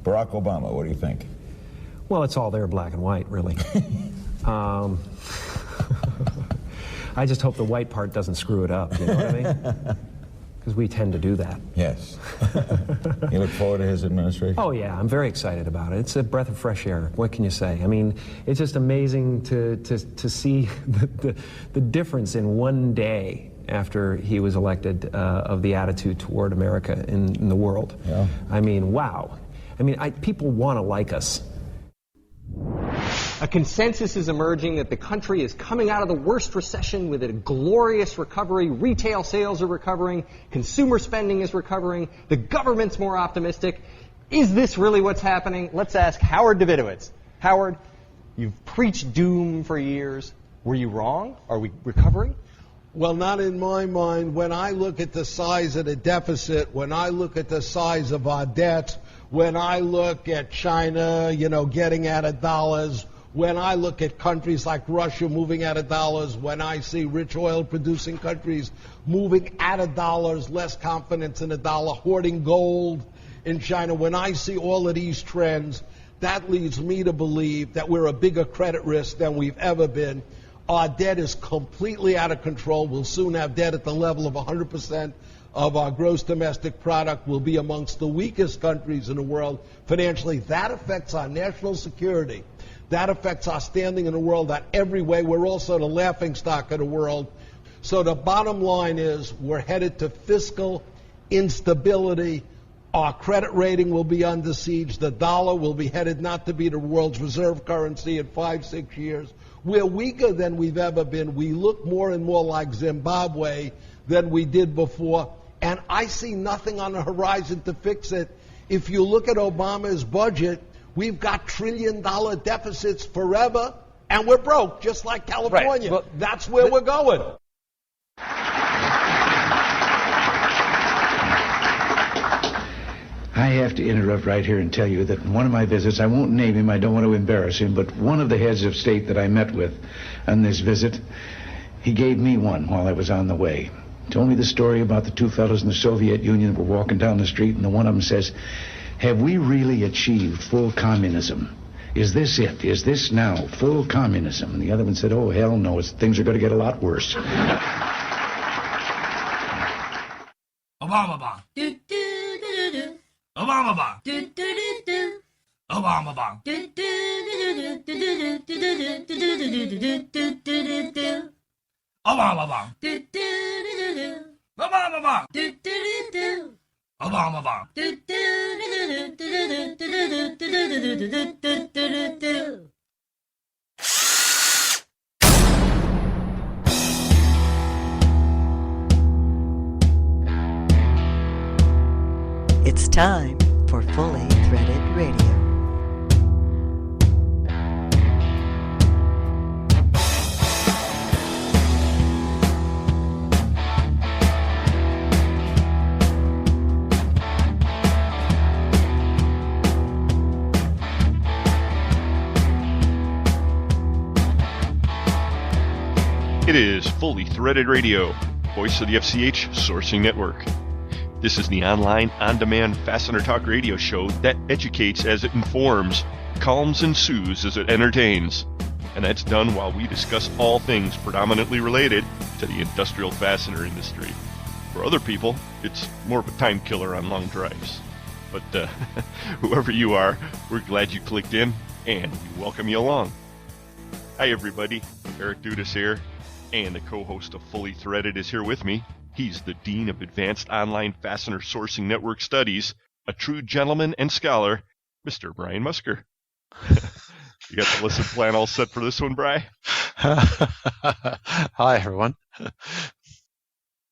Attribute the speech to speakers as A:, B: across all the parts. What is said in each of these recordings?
A: Barack Obama, what do you think?
B: Well, it's all there, black and white, really. I just hope the white part doesn't screw it up, you know what I mean? Because we tend to do that.
A: Yes. You look forward to his administration?
B: Oh, yeah, I'm very excited about it. It's a breath of fresh air. What can you say? I mean, it's just amazing to see the difference in one day after he was elected of the attitude toward America in the world.
A: Yeah.
B: I mean, wow. I mean, people want to like us.
C: A consensus is emerging that the country is coming out of the worst recession with a glorious recovery. Retail sales are recovering. Consumer spending is recovering. The government's more optimistic. Is this really what's happening? Let's ask Howard Davidowitz. Howard, you've preached doom for years. Were you wrong? Are we recovering?
D: Well, not in my mind. When I look at the size of the deficit, when I look at the size of our debt, when I look at China, getting out of dollars, when I look at countries like Russia moving out of dollars, when I see rich oil-producing countries moving out of dollars, less confidence in the dollar, hoarding gold in China, when I see all of these trends, that leads me to believe that we're a bigger credit risk than we've ever been. Our debt is completely out of control. We'll soon have debt at the level of 100% of our gross domestic product. We'll be amongst the weakest countries in the world financially. That affects our national security. That affects our standing in the world that every way. We're also the laughingstock of the world. So the bottom line is we're headed to fiscal instability. Our credit rating will be under siege. The dollar will be headed not to be the world's reserve currency in 5-6 years. We're weaker than we've ever been. We look more and more like Zimbabwe than we did before. And I see nothing on the horizon to fix it. If you look at Obama's budget, we've got trillion-dollar deficits forever, and we're broke, just like California.
C: Right. Well,
D: that's where we're going.
E: I have to interrupt right here and tell you that in one of my visits, I won't name him, I don't want to embarrass him, but one of the heads of state that I met with on this visit, he gave me one while I was on the way. He told me the story about the two fellows in the Soviet Union who were walking down the street, and the one of them says, "Have we really achieved full communism? Is this it? Is this now full communism?" And the other one said, "Oh, hell no, things are going to get a lot worse."
F: Obama bong. Obama bong. Obama bong. Obama bong. Obama bong. Obama bong.
G: It's time for Fully Threaded Radio.
H: It is Fully Threaded Radio, voice of the FCH Sourcing Network. This is the online, on-demand Fastener Talk radio show that educates as it informs, calms and soothes as it entertains. And that's done while we discuss all things predominantly related to the industrial fastener industry. For other people, it's more of a time killer on long drives. But whoever you are, we're glad you clicked in, and we welcome you along. Hi everybody, Eric Dudas here, and the co-host of Fully Threaded is here with me. He's the Dean of Advanced Online Fastener Sourcing Network Studies, a true gentleman and scholar, Mr. Brian Musker. You got the lesson plan all set for this one, Bri?
I: Hi, everyone.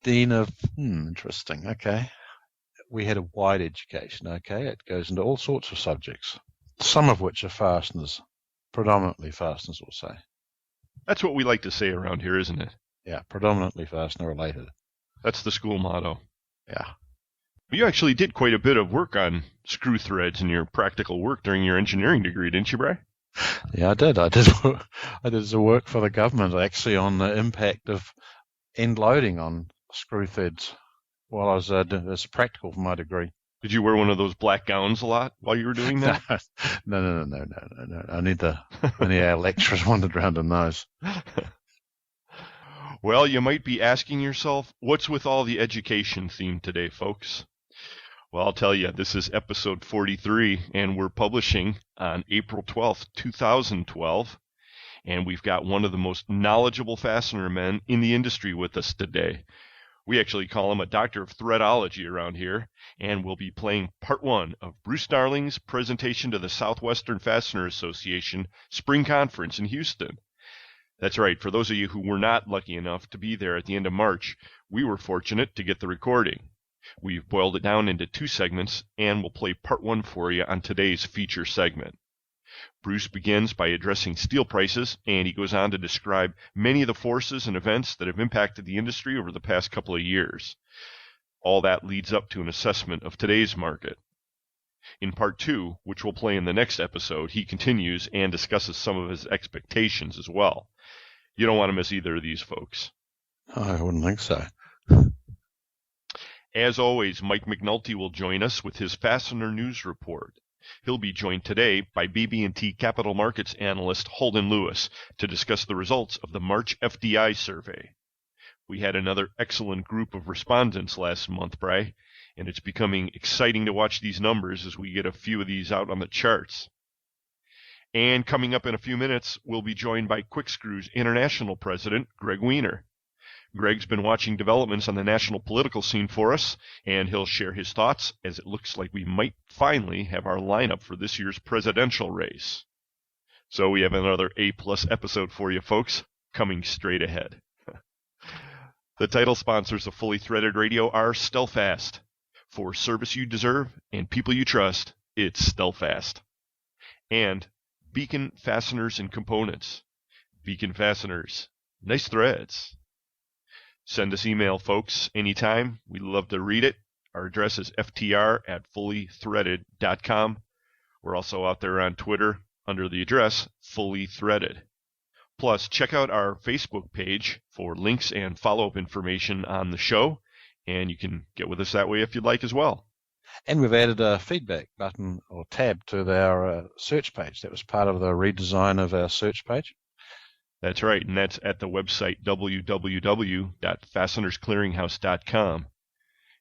I: Dean of, interesting, okay. We had a wide education, okay. It goes into all sorts of subjects, some of which are fasteners, predominantly fasteners, we'll say.
H: That's what we like to say around here, isn't it?
I: Yeah, predominantly fastener related.
H: That's the school motto.
I: Yeah.
H: You actually did quite a bit of work on screw threads in your practical work during your engineering degree, didn't you, Bri?
I: Yeah, I did. I did some work for the government, actually, on the impact of end loading on screw threads while I was as practical for my degree.
H: Did you wear one of those black gowns a lot while you were doing that?
I: No. Only our lecturers wandered around in those.
H: Well, you might be asking yourself, what's with all the education theme today, folks? Well, I'll tell you, this is episode 43, and we're publishing on April 12th, 2012. And we've got one of the most knowledgeable fastener men in the industry with us today. We actually call him a doctor of threadology around here, and we'll be playing part one of Bruce Darling's presentation to the Southwestern Fastener Association Spring Conference in Houston. That's right, for those of you who were not lucky enough to be there at the end of March, we were fortunate to get the recording. We've boiled it down into 2 segments, and we'll play part 1 for you on today's feature segment. Bruce begins by addressing steel prices, and he goes on to describe many of the forces and events that have impacted the industry over the past couple of years. All that leads up to an assessment of today's market. In part 2, which we'll play in the next episode, he continues and discusses some of his expectations as well. You don't want to miss either of these, folks.
I: I wouldn't think so.
H: As always, Mike McNulty will join us with his Fastener News Report. He'll be joined today by BB&T Capital Markets analyst Holden Lewis to discuss the results of the March FDI survey. We had another excellent group of respondents last month, Bry, and it's becoming exciting to watch these numbers as we get a few of these out on the charts. And coming up in a few minutes, we'll be joined by Quickscrew's international president, Greg Wiener. Greg's been watching developments on the national political scene for us, and he'll share his thoughts as it looks like we might finally have our lineup for this year's presidential race. So we have another A-plus episode for you, folks, coming straight ahead. The title sponsors of Fully Threaded Radio are Stelfast. For service you deserve and people you trust, it's Stelfast. And Beacon Fasteners and Components. Beacon Fasteners. Nice threads. Send us email, folks, anytime. We'd love to read it. Our address is ftr@fullythreaded.com. We're also out there on Twitter under the address Fully Threaded. Plus, check out our Facebook page for links and follow-up information on the show, and you can get with us that way if you'd like as well.
I: And we've added a feedback button or tab to our search page. That was part of the redesign of our search page.
H: That's right, and that's at the website www.fastenersclearinghouse.com.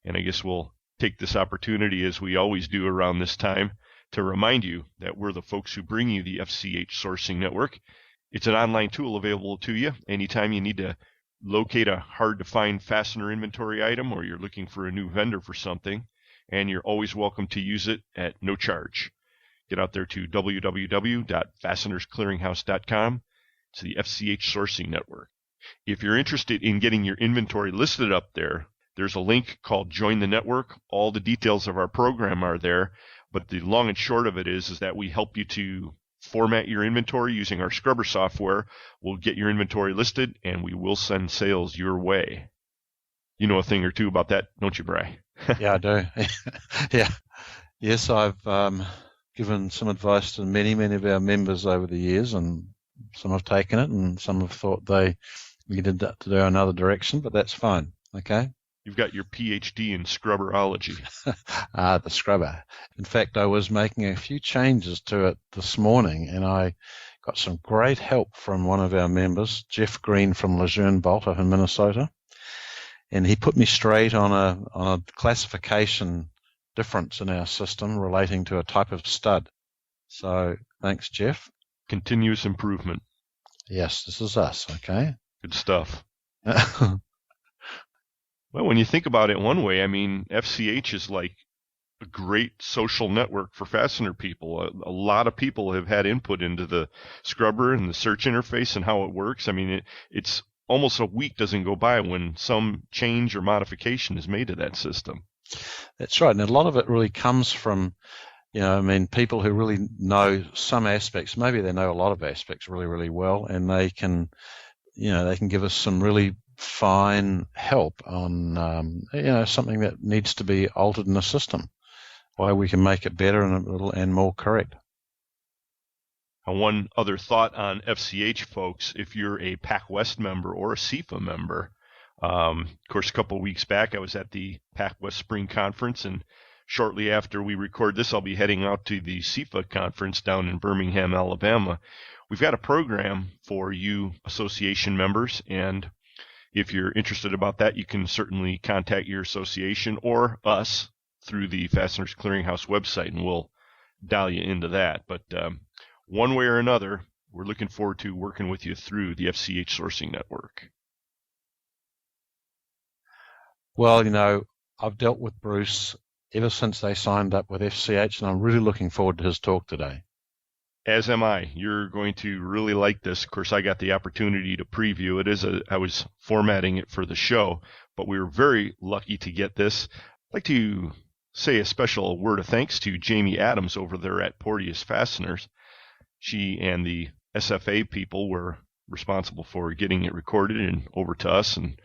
H: And I guess we'll take this opportunity, as we always do around this time, to remind you that we're the folks who bring you the FCH Sourcing Network. It's an online tool available to you anytime you need to locate a hard-to-find fastener inventory item or you're looking for a new vendor for something, and you're always welcome to use it at no charge. Get out there to www.fastenersclearinghouse.com. It's the FCH Sourcing Network. If you're interested in getting your inventory listed up there, there's a link called Join the Network. All the details of our program are there, but the long and short of it is that we help you to format your inventory using our scrubber software. We'll get your inventory listed, and we will send sales your way. You know a thing or two about that, don't you, Bry?
I: Yeah, I do. Yeah. Yes, I've given some advice to many of our members over the years, and some have taken it, and some have thought they needed to go another direction, but that's fine. Okay.
H: You've got your PhD in scrubberology.
I: The scrubber. In fact, I was making a few changes to it this morning, and I got some great help from one of our members, Jeff Green from Lejeune Bolt up in Minnesota, and he put me straight on a classification difference in our system relating to a type of stud. So thanks, Jeff.
H: Continuous improvement.
I: Yes, this is us. Okay.
H: Good stuff. Well, when you think about it one way, I mean, FCH is like a great social network for fastener people. A lot of people have had input into the scrubber and the search interface and how it works. I mean, it's almost a week doesn't go by when some change or modification is made to that system.
I: That's right. And a lot of it really comes from, people who really know some aspects. Maybe they know a lot of aspects really, really well, and they can give us some really fine help on, something that needs to be altered in the system, why we can make it better and more correct.
H: One other thought on FCH, folks, if you're a PacWest member or a CFA member, of course, a couple of weeks back, I was at the PacWest Spring Conference, and shortly after we record this, I'll be heading out to the CIFA conference down in Birmingham, Alabama. We've got a program for you association members, and if you're interested about that, you can certainly contact your association or us through the Fasteners Clearinghouse website, and we'll dial you into that. But one way or another, we're looking forward to working with you through the FCH Sourcing Network.
I: Well, you know, I've dealt with Bruce ever since they signed up with FCH, and I'm really looking forward to his talk today.
H: As am I. You're going to really like this. Of course, I got the opportunity to preview it. I was formatting it for the show, but we were very lucky to get this. I'd like to say a special word of thanks to Jamie Adams over there at Porteous Fasteners. She and the SFA people were responsible for getting it recorded and over to us, and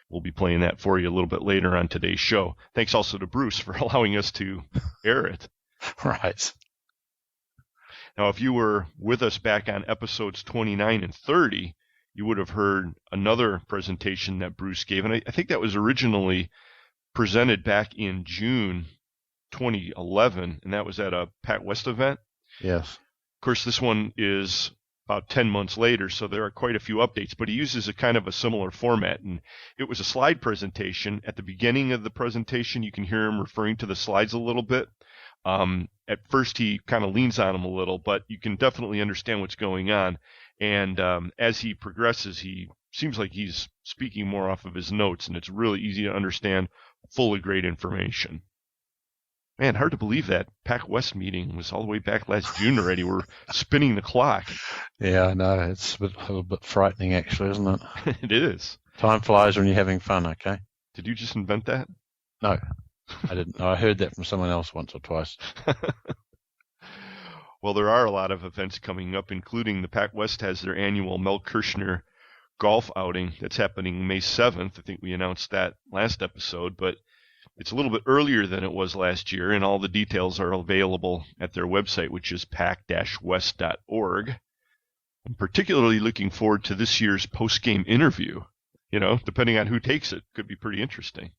H: we'll be playing that for you a little bit later on today's show. Thanks also to Bruce for allowing us to air it.
I: Right.
H: Now, if you were with us back on episodes 29 and 30, you would have heard another presentation that Bruce gave, and I think that was originally presented back in June 2011, and that was at a Pat West event.
I: Yes.
H: Of course, this one is about 10 months later, so there are quite a few updates, but he uses a kind of a similar format, and it was a slide presentation. At the beginning of the presentation, you can hear him referring to the slides a little bit. At first, he kind of leans on them a little, but you can definitely understand what's going on. And as he progresses, he seems like he's speaking more off of his notes, and it's really easy to understand, full of great information. Man, hard to believe that Pac West meeting was all the way back last June already. We're spinning the clock.
I: Yeah, I know. It's a bit frightening, actually, isn't it?
H: It is.
I: Time flies when you're having fun, okay?
H: Did you just invent that?
I: No, I didn't. No, I heard that from someone else once or twice.
H: Well, there are a lot of events coming up, including the Pac West has their annual Mel Kirshner golf outing that's happening May 7th. I think we announced that last episode, but it's a little bit earlier than it was last year, and all the details are available at their website, which is pac-west.org. I'm particularly looking forward to this year's post-game interview. You know, depending on who takes it, could be pretty interesting.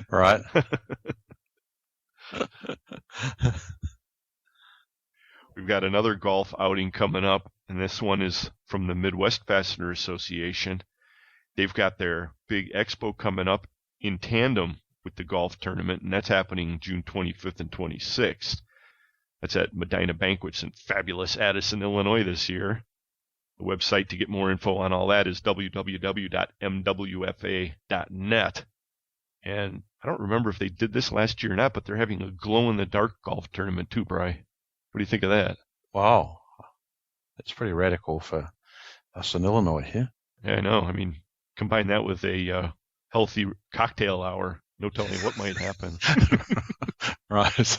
I: Right.
H: We've got another golf outing coming up, and this one is from the Midwest Fastener Association. They've got their big expo coming up in tandem with the golf tournament, and that's happening June 25th and 26th. That's at Medina Banquets in fabulous Addison, Illinois this year. The website to get more info on all that is www.mwfa.net. And I don't remember if they did this last year or not, but they're having a glow-in-the-dark golf tournament too, Bri. What do you think of that?
I: Wow. That's pretty radical for us in Illinois here.
H: Yeah, I know. I mean, combine that with a healthy cocktail hour. No telling what might happen.
I: Right.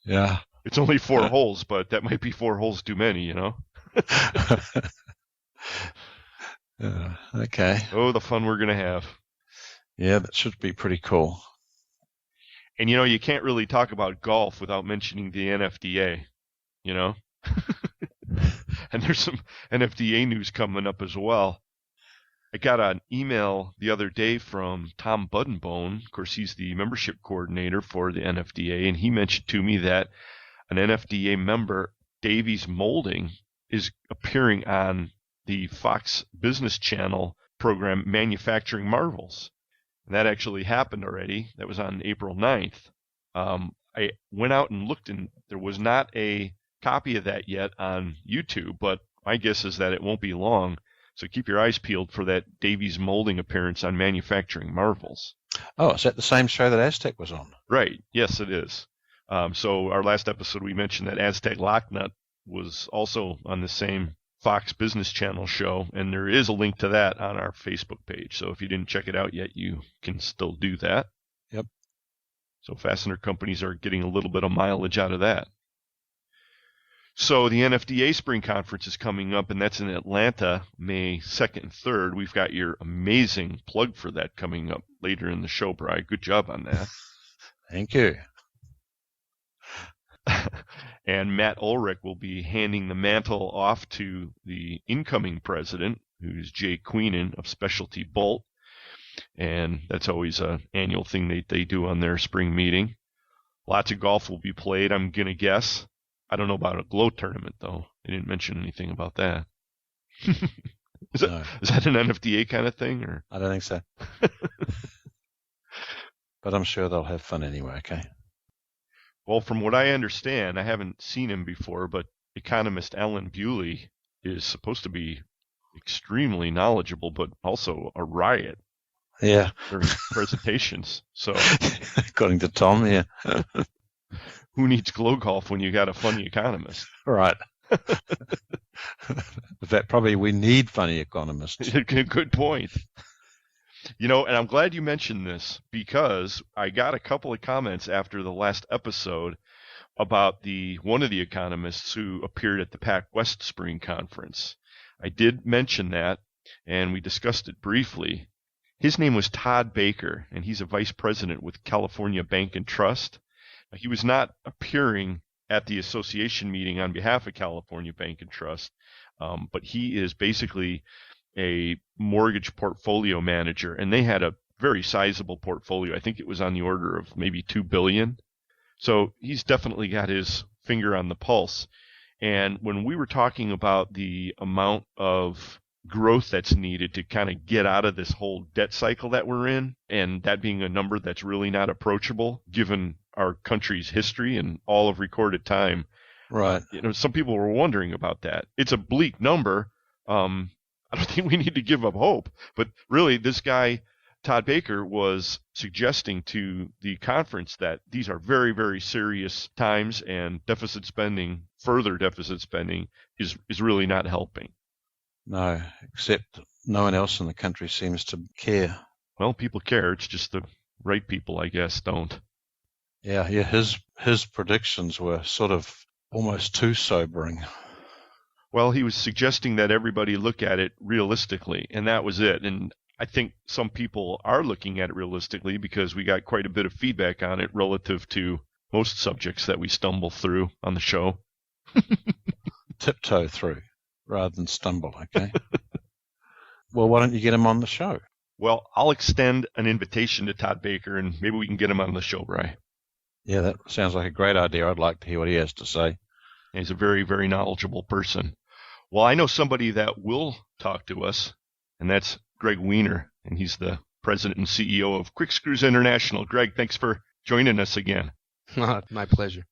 I: Yeah.
H: It's only 4 holes, but that might be 4 holes too many, you know?
I: Okay.
H: Oh, the fun we're going to have.
I: Yeah, that should be pretty cool.
H: And, you know, you can't really talk about golf without mentioning the NFDA, you know? And there's some NFDA news coming up as well. I got an email the other day from Tom Buddenbone. Of course, he's the membership coordinator for the NFDA, and he mentioned to me that an NFDA member, Davies Molding, is appearing on the Fox Business Channel program Manufacturing Marvels. And that actually happened already. That was on April 9th. I went out and looked, and there was not a copy of that yet on YouTube, but my guess is that it won't be long. So keep your eyes peeled for that Davies Molding appearance on Manufacturing Marvels.
I: Oh, is that the same show that Aztec was on?
H: Right. Yes, it is. So our last episode, we mentioned that Aztec Locknut was also on the same Fox Business Channel show, and there is a link to that on our Facebook page. So if you didn't check it out yet, you can still do that.
I: Yep.
H: So fastener companies are getting a little bit of mileage out of that. So the NFDA Spring Conference is coming up, and that's in Atlanta, May 2nd and 3rd. We've got your amazing plug for that coming up later in the show, Bri. Good job on that.
I: Thank you.
H: And Matt Ulrich will be handing the mantle off to the incoming president, who's Jay Queenan of Specialty Bolt. And that's always an annual thing they do on their spring meeting. Lots of golf will be played, I'm going to guess. I don't know about a glow tournament, though. They didn't mention anything about that. Is that an NFDA kind of thing? Or?
I: I don't think so. But I'm sure they'll have fun anyway, okay?
H: Well, from what I understand, I haven't seen him before, but economist Alan Bewley is supposed to be extremely knowledgeable, but also a riot.
I: Yeah.
H: During presentations. So,
I: according to Tom, yeah.
H: Who needs glow golf when you got a funny economist?
I: Right. In fact, probably we need funny economists.
H: Good point. You know, and I'm glad you mentioned this because I got a couple of comments after the last episode about one of the economists who appeared at the Pac West Spring Conference. I did mention that, and we discussed it briefly. His name was Todd Baker, and he's a vice president with California Bank and Trust. He was not appearing at the association meeting on behalf of California Bank and Trust, but he is basically a mortgage portfolio manager, and they had a very sizable portfolio. I think it was on the order of maybe $2 billion. So he's definitely got his finger on the pulse. And when we were talking about the amount of growth that's needed to kind of get out of this whole debt cycle that we're in, and that being a number that's really not approachable given our country's history and all of recorded time.
I: Right.
H: Some people were wondering about that. It's a bleak number. I don't think we need to give up hope, but really this guy, Todd Baker, was suggesting to the conference that these are very, very serious times, and further deficit spending is really not helping.
I: No, except no one else in the country seems to care.
H: Well, people care. It's just the right people, I guess, don't.
I: Yeah. His predictions were sort of almost too sobering.
H: Well, he was suggesting that everybody look at it realistically, and that was it. And I think some people are looking at it realistically because we got quite a bit of feedback on it relative to most subjects that we stumble through on the show.
I: Tiptoe through rather than stumble, okay? Well, why don't you get him on the show?
H: Well, I'll extend an invitation to Todd Baker, and maybe we can get him on the show, Bri.
I: Yeah, that sounds like a great idea. I'd like to hear what he has to say.
H: He's a very, very knowledgeable person. Well, I know somebody that will talk to us, and that's Greg Weiner, and he's the president and CEO of Quick Screws International. Greg, thanks for joining us again.
C: My pleasure.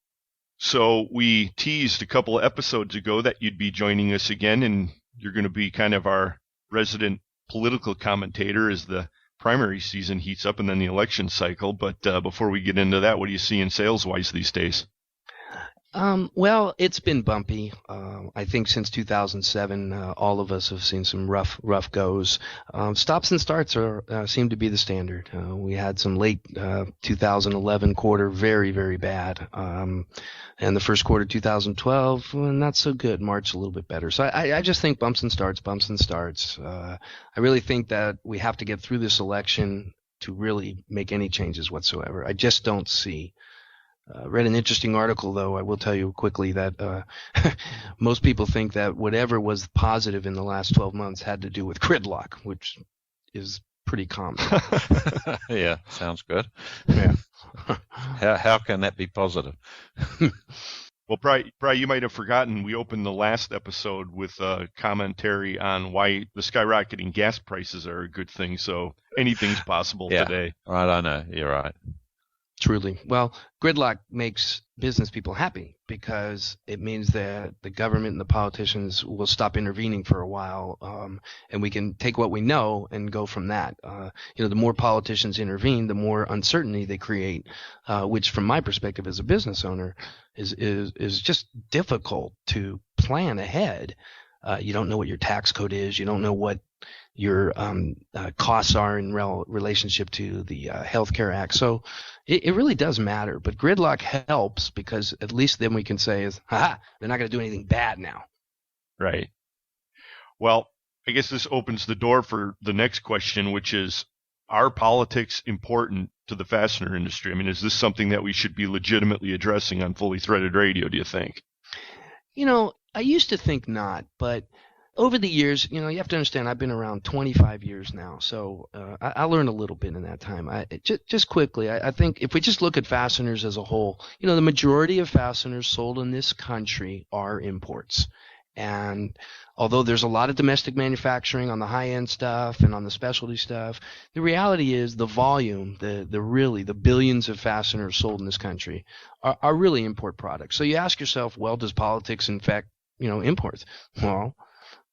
H: So we teased a couple of episodes ago that you'd be joining us again, and you're going to be kind of our resident political commentator as the primary season heats up and then the election cycle. But before we get into that, what do you see in sales-wise these days?
C: Well, it's been bumpy. I think since 2007, all of us have seen some rough goes. Stops and starts seem to be the standard. We had some late 2011 quarter very, very bad. And the first quarter 2012, not so good. March a little bit better. So I just think bumps and starts. I really think that we have to get through this election to really make any changes whatsoever. I just don't see. Read an interesting article, though. I will tell you quickly that most people think that whatever was positive in the last 12 months had to do with gridlock, which is pretty common.
I: Yeah, sounds good.
C: Yeah.
I: How can that be positive?
H: Well, Bri, you might have forgotten we opened the last episode with a commentary on why the skyrocketing gas prices are a good thing, so anything's possible today.
I: Right, I know. You're right.
C: Truly. Well, gridlock makes business people happy because it means that the government and the politicians will stop intervening for a while, and we can take what we know and go from that. The more politicians intervene, the more uncertainty they create, which from my perspective as a business owner is just difficult to plan ahead. You don't know what your tax code is. You don't know what your costs are in relationship to the Healthcare Act. So it really does matter. But gridlock helps because at least then we can say they're not going to do anything bad now.
H: Right. Well, I guess this opens the door for the next question, which is, are politics important to the fastener industry? I mean, is this something that we should be legitimately addressing on Fully Threaded Radio, do you think?
C: I used to think not, but
J: over the years, you have to understand, I've been around 25 years now, so I learned a little bit in that time. Just quickly, I think if we just look at fasteners as a whole, the majority of fasteners sold in this country are imports. And although there's a lot of domestic manufacturing on the high-end stuff and on the specialty stuff, the reality is the volume, the billions of fasteners sold in this country are really import products. So you ask yourself, well, does politics infect, imports? Well,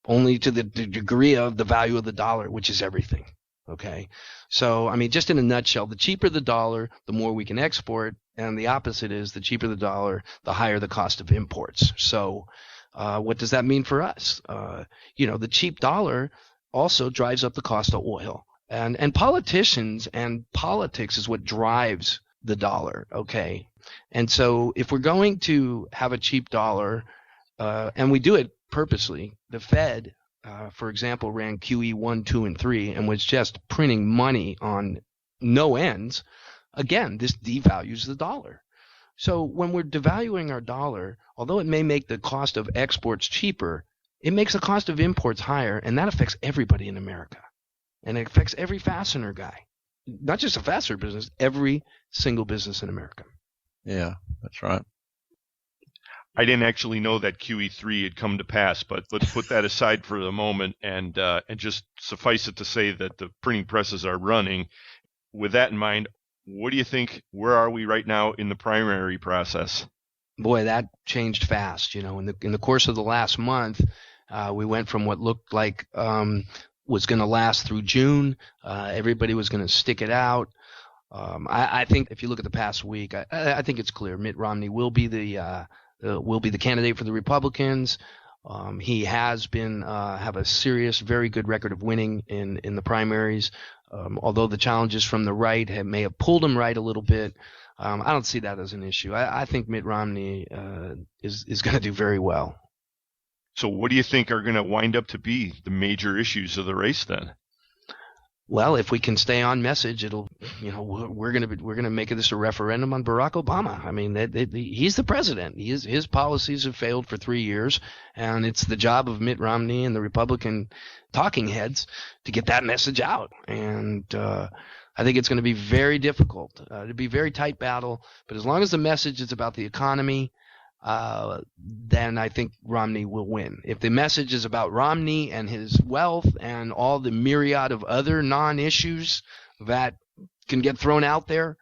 J: only to the degree of the value of the dollar, which is everything. Okay. So, just in a nutshell, the cheaper the dollar, the more we can export. And the opposite is the cheaper the dollar, the higher the cost of imports. So, what does that mean for us? The cheap dollar also drives up the cost of oil. And politicians and politics is what drives the dollar. Okay. And so if we're going to have a cheap dollar, and we do it purposely, the Fed, for example, ran QE 1, 2, and 3 and was just printing money on no ends. Again, this devalues the dollar. So when we're devaluing our dollar, although it may make the cost of exports cheaper, it makes the cost of imports higher, and that affects everybody in America. And it affects every fastener guy. Not just a fastener business, every single business in America.
I: Yeah, that's right.
H: I didn't actually know that QE3 had come to pass, but let's put that aside for the moment and just suffice it to say that the printing presses are running. With that in mind, what do you think? Where are we right now in the primary process?
J: Boy, that changed fast. In the course of the last month, we went from what looked like was going to last through June. Everybody was going to stick it out. I think if you look at the past week, I think it's clear Mitt Romney will be the candidate for the Republicans. He has been have a serious, very good record of winning in the primaries. Although the challenges from the right may have pulled him right a little bit, I don't see that as an issue. I think Mitt Romney is going to do very well.
H: So what do you think are going to wind up to be the major issues of the race then?
J: Well, if we can stay on message, it'll, we're gonna make this a referendum on Barack Obama. He's the president. His policies have failed for 3 years, and it's the job of Mitt Romney and the Republican talking heads to get that message out. And I think it's going to be very difficult. It'll be a very tight battle. But as long as the message is about the economy, then I think Romney will win. If the message is about Romney and his wealth and all the myriad of other non-issues that can get thrown out there,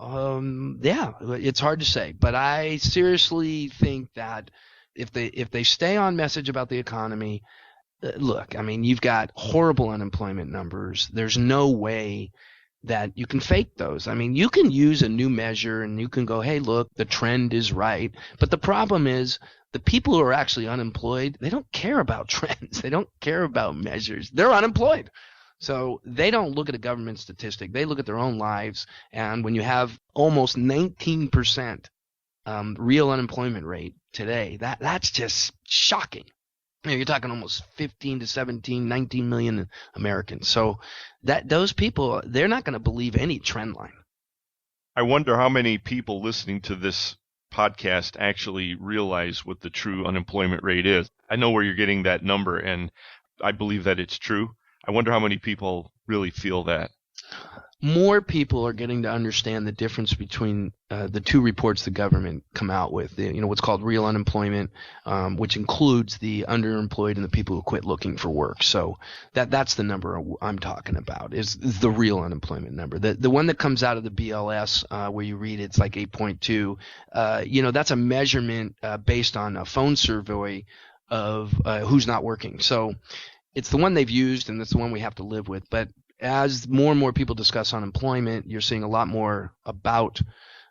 J: it's hard to say. But I seriously think that if they stay on message about the economy, look, you've got horrible unemployment numbers. There's no way that you can fake those. You can use a new measure and you can go, hey, look, the trend is right. But the problem is the people who are actually unemployed, they don't care about trends. They don't care about measures. They're unemployed. So they don't look at a government statistic. They look at their own lives. And when you have almost 19% real unemployment rate today, that's just shocking. You're talking almost 15 to 17, 19 million Americans. So those people, they're not going to believe any trend line.
H: I wonder how many people listening to this podcast actually realize what the true unemployment rate is. I know where you're getting that number, and I believe that it's true. I wonder how many people really feel that.
J: More people are getting to understand the difference between the two reports the government come out with. What's called real unemployment, which includes the underemployed and the people who quit looking for work. So that's the number I'm talking about is the real unemployment number. The one that comes out of the BLS where you read it's like 8.2. That's a measurement based on a phone survey of who's not working. So it's the one they've used and it's the one we have to live with. But as more and more people discuss unemployment, you're seeing a lot more about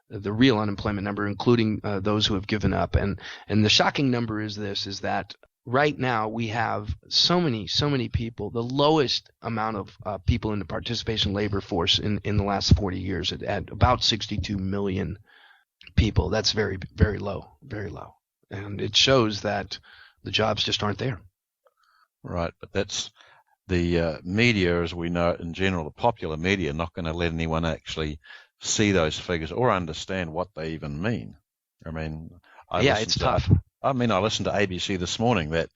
J: the real unemployment number, including those who have given up. And the shocking number is that right now we have so many people, the lowest amount of people in the participation labor force in the last 40 years at about 62 million people. That's very, very low, very low. And it shows that the jobs just aren't there.
I: Right, but that's the media, as we know it in general, the popular media, not going to let anyone actually see those figures or understand what they even mean.
J: It's tough.
I: I listened to ABC this morning that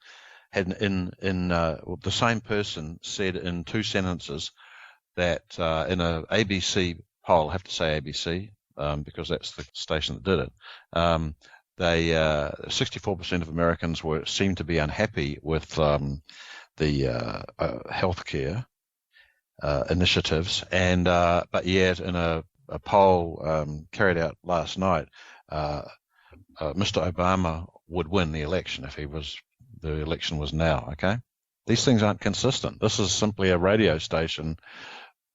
I: had the same person said in 2 sentences that in a ABC poll, I have to say ABC because that's the station that did it. 64% of Americans seemed to be unhappy with the healthcare initiatives, and but yet in a poll carried out last night, Mr. Obama would win the election if the election was now. Okay, these things aren't consistent. This is simply a radio station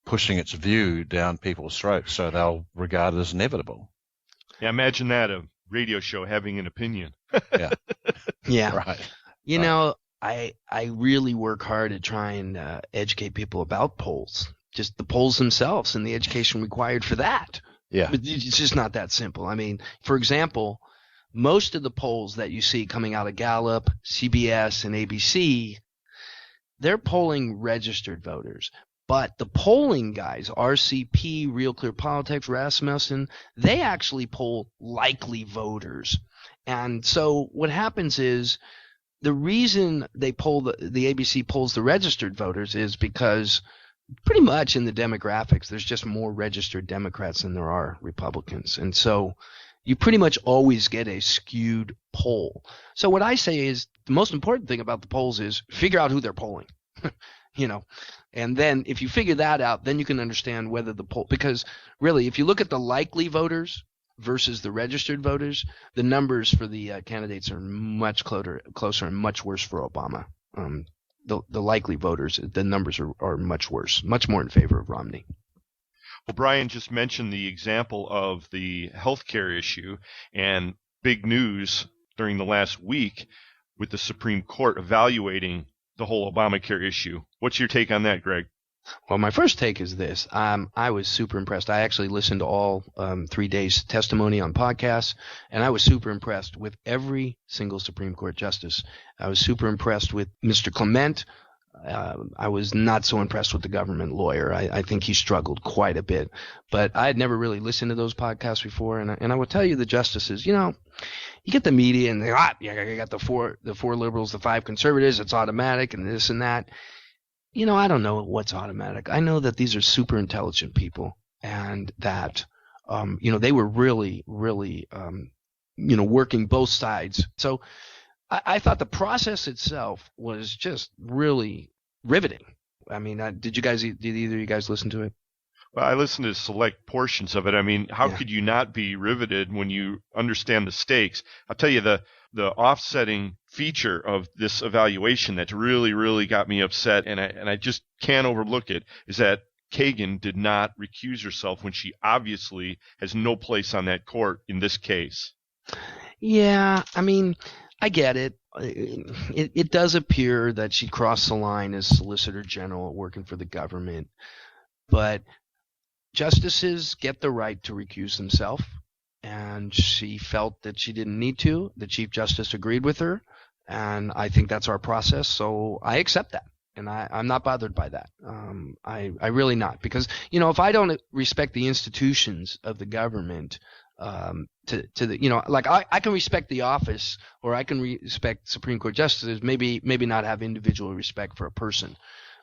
I: pushing its view down people's throats, so they'll regard it as inevitable.
H: Yeah, imagine that, a radio show having an opinion.
I: Yeah.
J: Yeah.
I: Right.
J: You know, I really work hard at trying to educate people about polls, just the polls themselves and the education required for that.
I: Yeah.
J: But it's just not that simple. I mean, for example, most of the polls that you see coming out of Gallup, CBS, and ABC, they're polling registered voters. But the polling guys, RCP, Real Clear Politics, Rasmussen, they actually poll likely voters. And so what happens is the reason they poll the ABC polls the registered voters is because pretty much in the demographics, there's just more registered Democrats than there are Republicans. And so you pretty much always get a skewed poll. So what I say is the most important thing about the polls is figure out who they're polling. You know, and then if you figure that out, then you can understand whether the poll, because really, if you look at the likely voters versus the registered voters, the numbers for the candidates are much closer and much worse for Obama. The likely voters, the numbers are much worse, much more in favor of Romney.
H: Well, Brian just mentioned the example of the healthcare issue, and big news during the last week with the Supreme Court evaluating the whole Obamacare issue. What's your take on that, Greg?
J: Well, my first take is this. I was super impressed. I actually listened to all 3 days testimony on podcasts, and I was super impressed with every single Supreme Court justice. I was super impressed with Mr. Clement. I was not so impressed with the government lawyer. I think he struggled quite a bit. But I had never really listened to those podcasts before, and I will tell you the justices, you know, you get the media and they you got the four liberals, the 5 conservatives, it's automatic and this and that. You know, I don't know what's automatic. I know that these are super intelligent people, and that you know, they were really, really you know, working both sides. So I thought the process itself was just really riveting. I mean, did either of you guys listen to it?
H: Well, I listened to select portions of it. I mean, how could you not be riveted when you understand the stakes? I'll tell you, the offsetting feature of this evaluation that really, really got me upset, and I just can't overlook it, is that Kagan did not recuse herself when she obviously has no place on that court in this case.
J: Yeah, I mean, I get it. It does appear that she crossed the line as Solicitor General working for the government, but justices get the right to recuse themselves, and she felt that she didn't need to. The Chief Justice agreed with her, and I think that's our process, so I accept that, and I'm not bothered by that. I really not, because, you know, if I don't respect the institutions of the government, to the, you know, like I can respect the office, or I can respect Supreme Court justices, maybe not have individual respect for a person.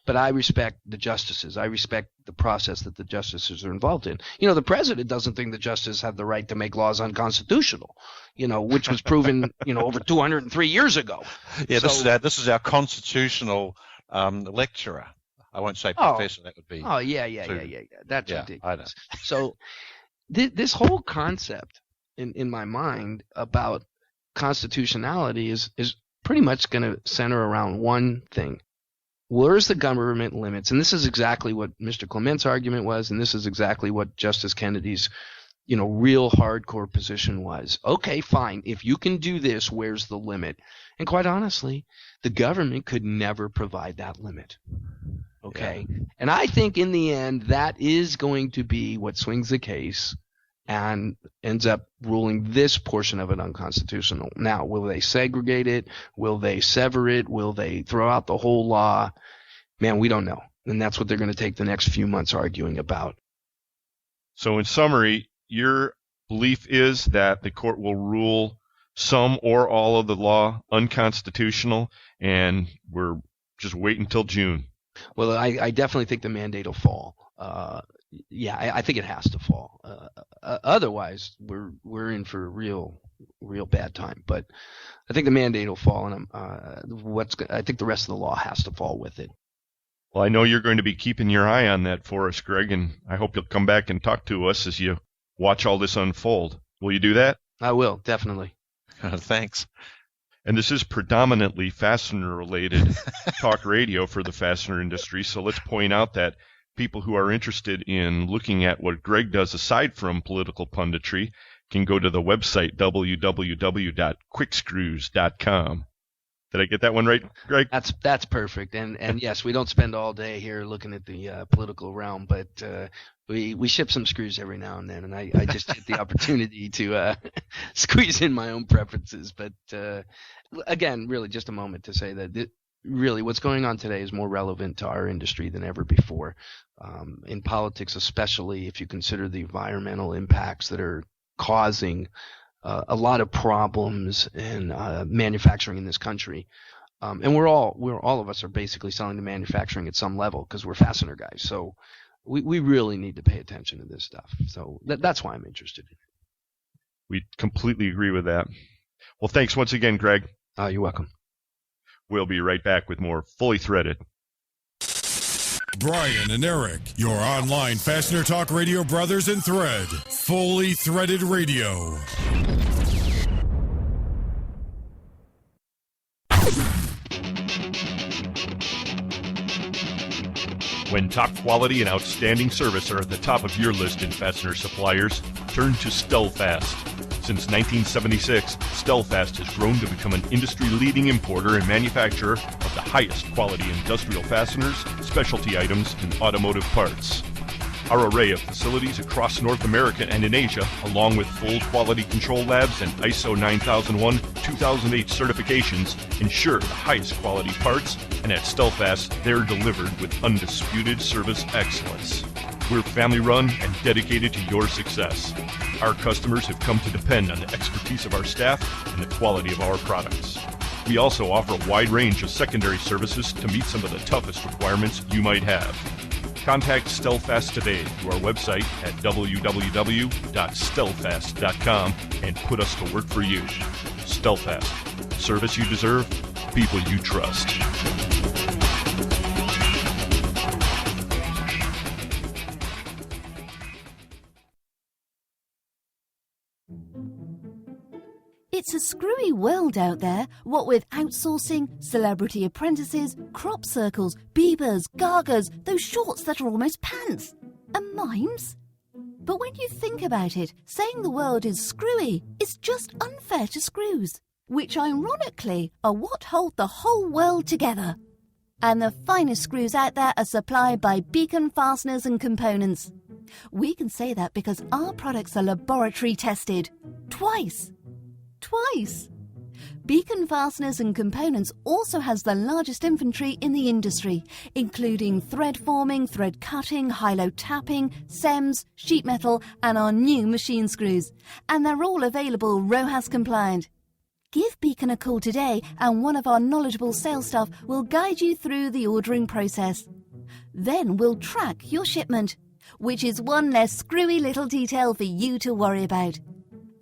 J: But I respect the justices. I respect the process that the justices are involved in. You know, the president doesn't think the justices have the right to make laws unconstitutional, you know, which was proven, you know, over 203 years ago.
I: Yeah, so, this is our constitutional lecturer. I won't say professor. That would be.
J: Oh, yeah. That's ridiculous.
I: I know.
J: So this whole concept in my mind about constitutionality is pretty much going to center around one thing. Where's the government limits? And this is exactly what Mr. Clement's argument was, and this is exactly what Justice Kennedy's, you know, real hardcore position was. Okay, fine. If you can do this, where's the limit? And quite honestly, the government could never provide that limit. Okay? Yeah. And I think in the end, that is going to be what swings the case and ends up ruling this portion of it unconstitutional. Now, will they segregate it? Will they sever it? Will they throw out the whole law? Man, we don't know. And that's what they're going to take the next few months arguing about.
H: So in summary, your belief is that the court will rule some or all of the law unconstitutional, and we're just waiting until June.
J: Well, I definitely think the mandate will fall. Yeah, I think it has to fall. Otherwise, we're in for a real bad time. But I think the mandate will fall, and I think the rest of the law has to fall with it.
H: Well, I know you're going to be keeping your eye on that for us, Greg, and I hope you'll come back and talk to us as you watch all this unfold. Will you do that?
J: I will, definitely.
I: Thanks.
H: And this is predominantly fastener-related talk radio for the fastener industry, so let's point out that people who are interested in looking at what Greg does aside from political punditry can go to the website www.quickscrews.com. Did I get that one right, Greg?
J: That's perfect. And yes, we don't spend all day here looking at the political realm, but we ship some screws every now and then, and I just get the opportunity to squeeze in my own preferences. But again, really just a moment to say that really what's going on today is more relevant to our industry than ever before. In politics, especially if you consider the environmental impacts that are causing a lot of problems in manufacturing in this country, and all of us are basically selling to manufacturing at some level because we're fastener guys. So we really need to pay attention to this stuff. So that's why I'm interested in it.
H: We completely agree with that. Well, thanks once again, Greg.
J: You're welcome.
H: We'll be right back with more Fully Threaded.
K: Brian and Eric, your online Fastener Talk Radio brothers in thread. Fully Threaded Radio.
H: When top quality and outstanding service are at the top of your list in fastener suppliers, turn to Stellfast. Since 1976, Stellfast has grown to become an industry-leading importer and manufacturer of the highest quality industrial fasteners, specialty items, and automotive parts. Our array of facilities across North America and in Asia, along with full quality control labs and ISO 9001-2008 certifications, ensure the highest quality parts, and at Stellfast, they're delivered with undisputed service excellence. We're family-run and dedicated to your success. Our customers have come to depend on the expertise of our staff and the quality of our products. We also offer a wide range of secondary services to meet some of the toughest requirements you might have. Contact Stellfast today through our website at www.stellfast.com and put us to work for you. Stellfast. Service you deserve, people you trust.
L: It's a screwy world out there, what with outsourcing, celebrity apprentices, crop circles, Biebers, Gagas, those shorts that are almost pants, and mimes. But when you think about it, saying the world is screwy is just unfair to screws, which ironically are what hold the whole world together. And the finest screws out there are supplied by Beacon Fasteners and Components. We can say that because our products are laboratory tested. Twice. Beacon Fasteners and Components also has the largest inventory in the industry, including thread forming, thread cutting, high-low tapping, SEMS, sheet metal, and our new machine screws. And they're all available RoHS compliant. Give Beacon a call today and one of our knowledgeable sales staff will guide you through the ordering process. Then we'll track your shipment, which is one less screwy little detail for you to worry about.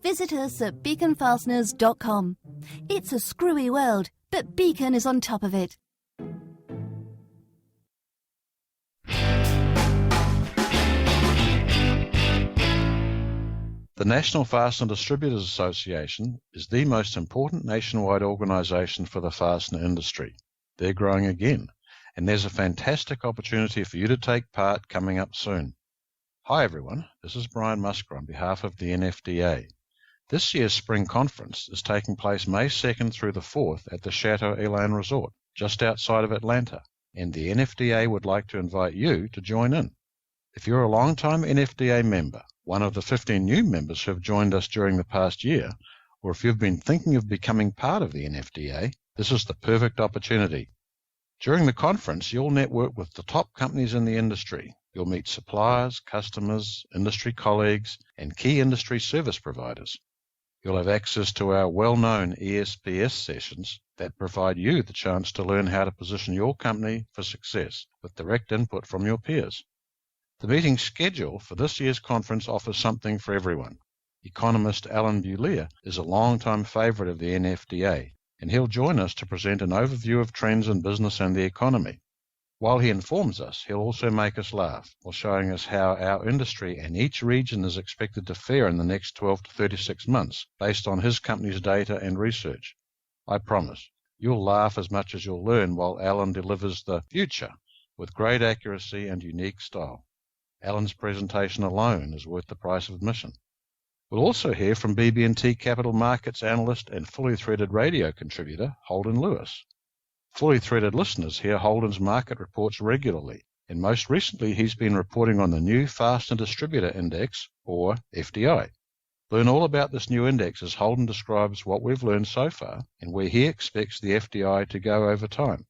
L: Visit us at beaconfasteners.com. It's a screwy world, but Beacon is on top of it.
I: The National Fastener Distributors Association is the most important nationwide organisation for the fastener industry. They're growing again, and there's a fantastic opportunity for you to take part coming up soon. Hi everyone, this is Brian Musker on behalf of the NFDA. This year's spring conference is taking place May 2nd through the 4th at the Chateau Elan Resort, just outside of Atlanta, and the NFDA would like to invite you to join in. If you're a long-time NFDA member, one of the 15 new members who have joined us during the past year, or if you've been thinking of becoming part of the NFDA, this is the perfect opportunity. During the conference, you'll network with the top companies in the industry. You'll meet suppliers, customers, industry colleagues, and key industry service providers. You'll have access to our well-known ESPS sessions that provide you the chance to learn how to position your company for success with direct input from your peers. The meeting schedule for this year's conference offers something for everyone. Economist Alan Bullier is a long-time favourite of the NFDA, and he'll join us to present an overview of trends in business and the economy. While he informs us, he'll also make us laugh while showing us how our industry and each region is expected to fare in the next 12 to 36 months based on his company's data and research. I promise, you'll laugh as much as you'll learn while Alan delivers the future with great accuracy and unique style. Alan's presentation alone is worth the price of admission. We'll also hear from BB&T Capital Markets analyst and Fully Threaded radio contributor Holden Lewis. Fully Threaded listeners hear Holden's market reports regularly, and most recently he's been reporting on the new Fastener Distributor Index, or FDI. Learn all about this new index as Holden describes what we've learned so far and where he expects the FDI to go over time.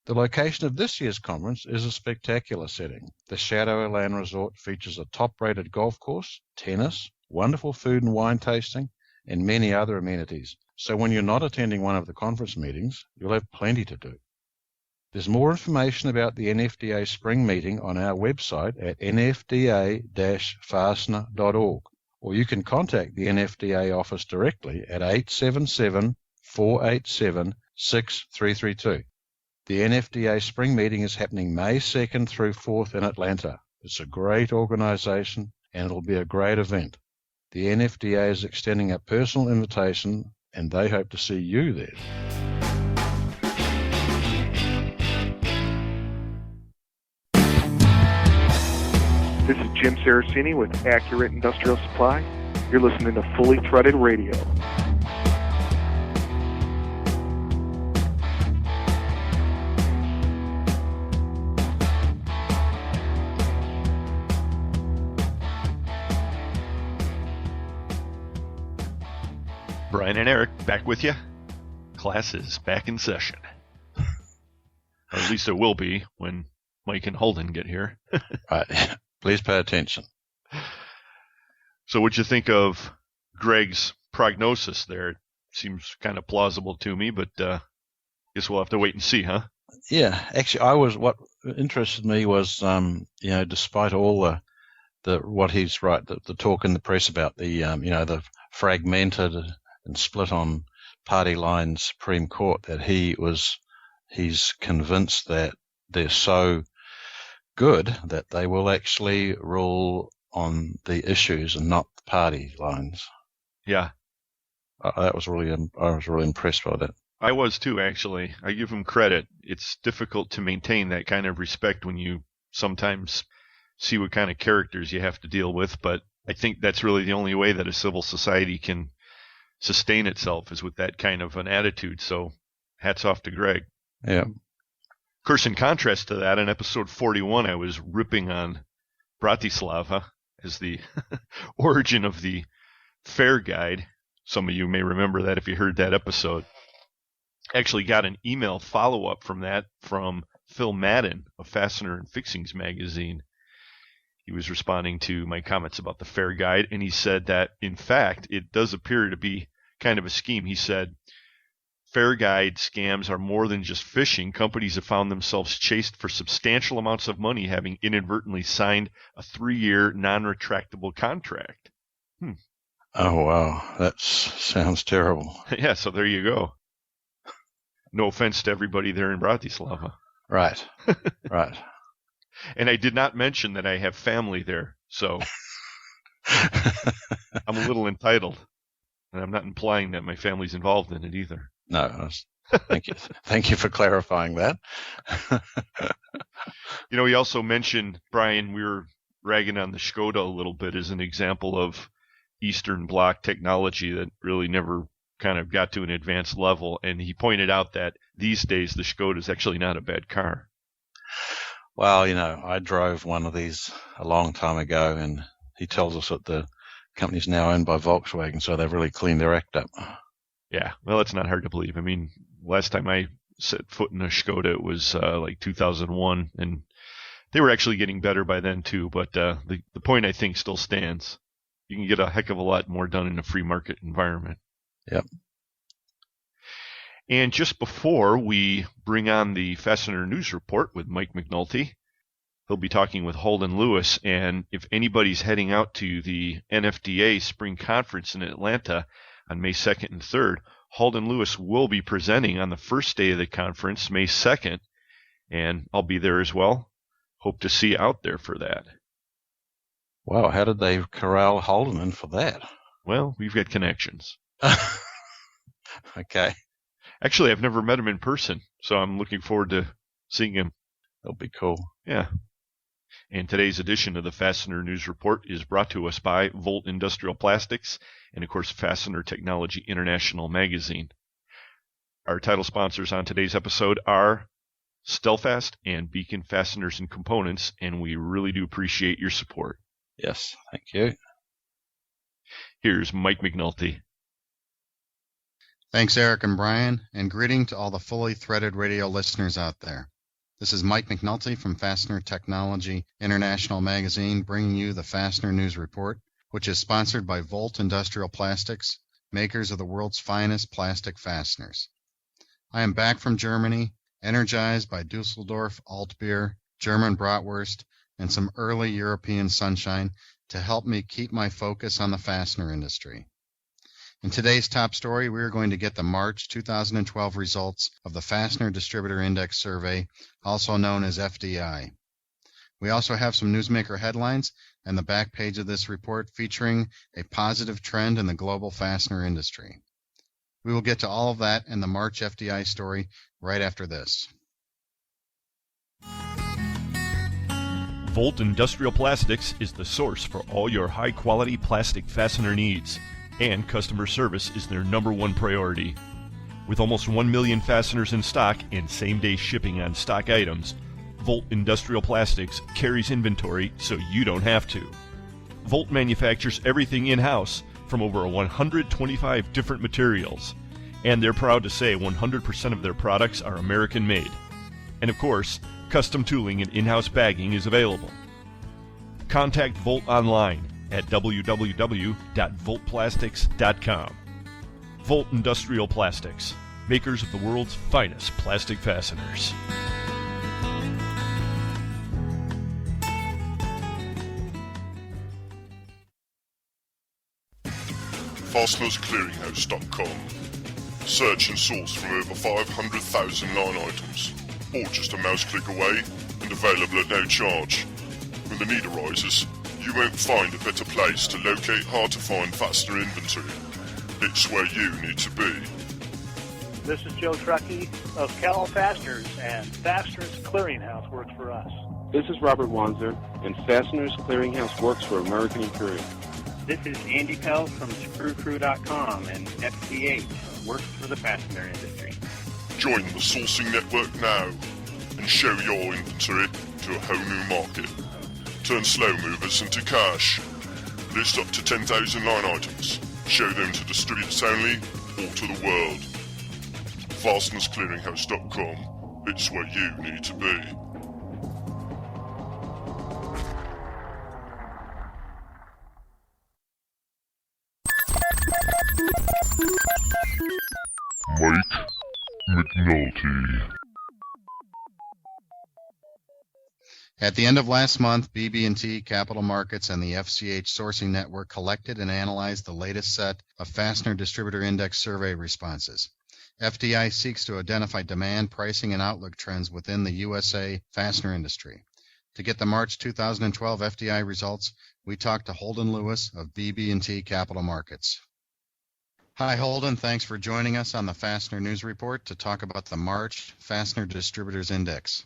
I: The location of this year's conference is a spectacular setting. The Shadow Land Resort features a top-rated golf course, tennis, wonderful food and wine tasting, and many other amenities. So when you're not attending one of the conference meetings, you'll have plenty to do. There's more information about the NFDA spring meeting on our website at nfda-fastener.org, or you can contact the NFDA office directly at 877-487-6332. The NFDA spring meeting is happening May 2nd through 4th in Atlanta. It's a great organization and it'll be a great event. The NFDA is extending a personal invitation and they hope to see you there.
M: This is Jim Saraceni with Accurate Industrial Supply. You're listening to Fully Threaded Radio.
H: Brian and Eric, back with you. Class is back in session. Or at least it will be when Mike and Holden get here.
I: Right. Please pay attention.
H: So what'd you think of Greg's prognosis there? It seems kind of plausible to me, but guess we'll have to wait and see, huh?
I: Yeah, actually, what interested me was, despite all the what he's the talk in the press about the, the fragmented and split on party lines Supreme Court, that he's convinced that they're so good that they will actually rule on the issues and not the party lines.
H: Yeah.
I: I was really impressed by that.
H: I was too, actually. I give him credit. It's difficult to maintain that kind of respect when you sometimes see what kind of characters you have to deal with, but I think that's really the only way that a civil society can sustain itself is with that kind of an attitude. So hats off to Greg.
I: Yeah.
H: Of course, in contrast to that, in episode 41, I was ripping on Bratislava as the origin of the fare guide. Some of you may remember that if you heard that episode. Actually got an email follow-up from that from Phil Madden of Fastener and Fixings magazine. He was responding to my comments about the fare guide, and he said that, in fact, it does appear to be kind of a scheme. He said, fare guide scams are more than just phishing. Companies have found themselves chased for substantial amounts of money, having inadvertently signed a 3-year non-retractable contract.
I: Oh, wow. That sounds terrible.
H: Yeah, so there you go. No offense to everybody there in Bratislava.
I: Right. Right.
H: And I did not mention that I have family there, so I'm a little entitled. And I'm not implying that my family's involved in it either.
I: No, thank you. Thank you for clarifying that.
H: He also mentioned, Brian, we were ragging on the Skoda a little bit as an example of Eastern Bloc technology that really never kind of got to an advanced level. And he pointed out that these days the Skoda is actually not a bad car.
I: Well, I drove one of these a long time ago, and he tells us that the company's now owned by Volkswagen, so they've really cleaned their act up.
H: Yeah, well, it's not hard to believe. I mean, last time I set foot in a Skoda, it was like 2001, and they were actually getting better by then too. But the point, I think, still stands. you can get a heck of a lot more done in a free market environment.
I: Yep.
H: And just before we bring on the Fastener News Report with Mike McNulty, he'll be talking with Holden Lewis. And if anybody's heading out to the NFDA Spring Conference in Atlanta on May 2nd and 3rd, Holden Lewis will be presenting on the first day of the conference, May 2nd, and I'll be there as well. Hope to see you out there for that.
I: Wow, how did they corral Holden in for that?
H: Well, we've got connections.
I: Okay.
H: Actually, I've never met him in person, so I'm looking forward to seeing him.
I: That'll be cool.
H: Yeah. And today's edition of the Fastener News Report is brought to us by Volt Industrial Plastics and, of course, Fastener Technology International Magazine. Our title sponsors on today's episode are Stelfast and Beacon Fasteners and Components, and we really do appreciate your support.
I: Yes, thank you.
H: Here's Mike McNulty.
N: Thanks, Eric and Brian, and greeting to all the fully threaded radio listeners out there. This is Mike McNulty from Fastener Technology International Magazine, bringing you the Fastener News Report, which is sponsored by Volt Industrial Plastics, makers of the world's finest plastic fasteners. I am back from Germany, energized by Dusseldorf Altbier, German bratwurst, and some early European sunshine to help me keep my focus on the fastener industry. In today's top story, we are going to get the March 2012 results of the Fastener Distributor Index Survey, also known as FDI. We also have some newsmaker headlines and the back page of this report featuring a positive trend in the global fastener industry. We will get to all of that and the March FDI story right after this.
H: Volt Industrial Plastics is the source for all your high-quality plastic fastener needs, and customer service is their number one priority. With almost 1 million fasteners in stock and same-day shipping on stock items, Volt Industrial Plastics carries inventory so you don't have to. Volt manufactures everything in-house from over 125 different materials, and they're proud to say 100% of their products are American-made. And of course, custom tooling and in-house bagging is available. Contact Volt online at www.voltplastics.com. Volt Industrial Plastics, makers of the world's finest plastic fasteners.
O: FastenersClearinghouse.com. Search and source from over 500,000 line items, or just a mouse click away and available at no charge. When the need arises, you won't find a better place to locate hard-to-find fastener inventory. It's where you need to be.
P: This is Joe Truckee of Cal Fasteners, and Fasteners Clearinghouse works for us.
Q: This is Robert Wanzer, and Fasteners Clearinghouse works for American Imperial.
P: This is Andy Pell from ScrewCrew.com, and FCH works for the fastener industry.
O: Join the sourcing network now and show your inventory to a whole new market. Turn slow movers into cash. List up to 10,000 line items. Show them to distributors only or to the world. FastenersClearinghouse.com. It's where you need to be. Mike McNulty.
N: At the end of last month, BB&T Capital Markets and the FCH Sourcing Network collected and analyzed the latest set of Fastener Distributor Index survey responses. FDI seeks to identify demand, pricing, and outlook trends within the USA fastener industry. To get the March 2012 FDI results, we talked to Holden Lewis of BB&T Capital Markets. Hi, Holden. Thanks for joining us on the Fastener News Report to talk about the March Fastener Distributors Index.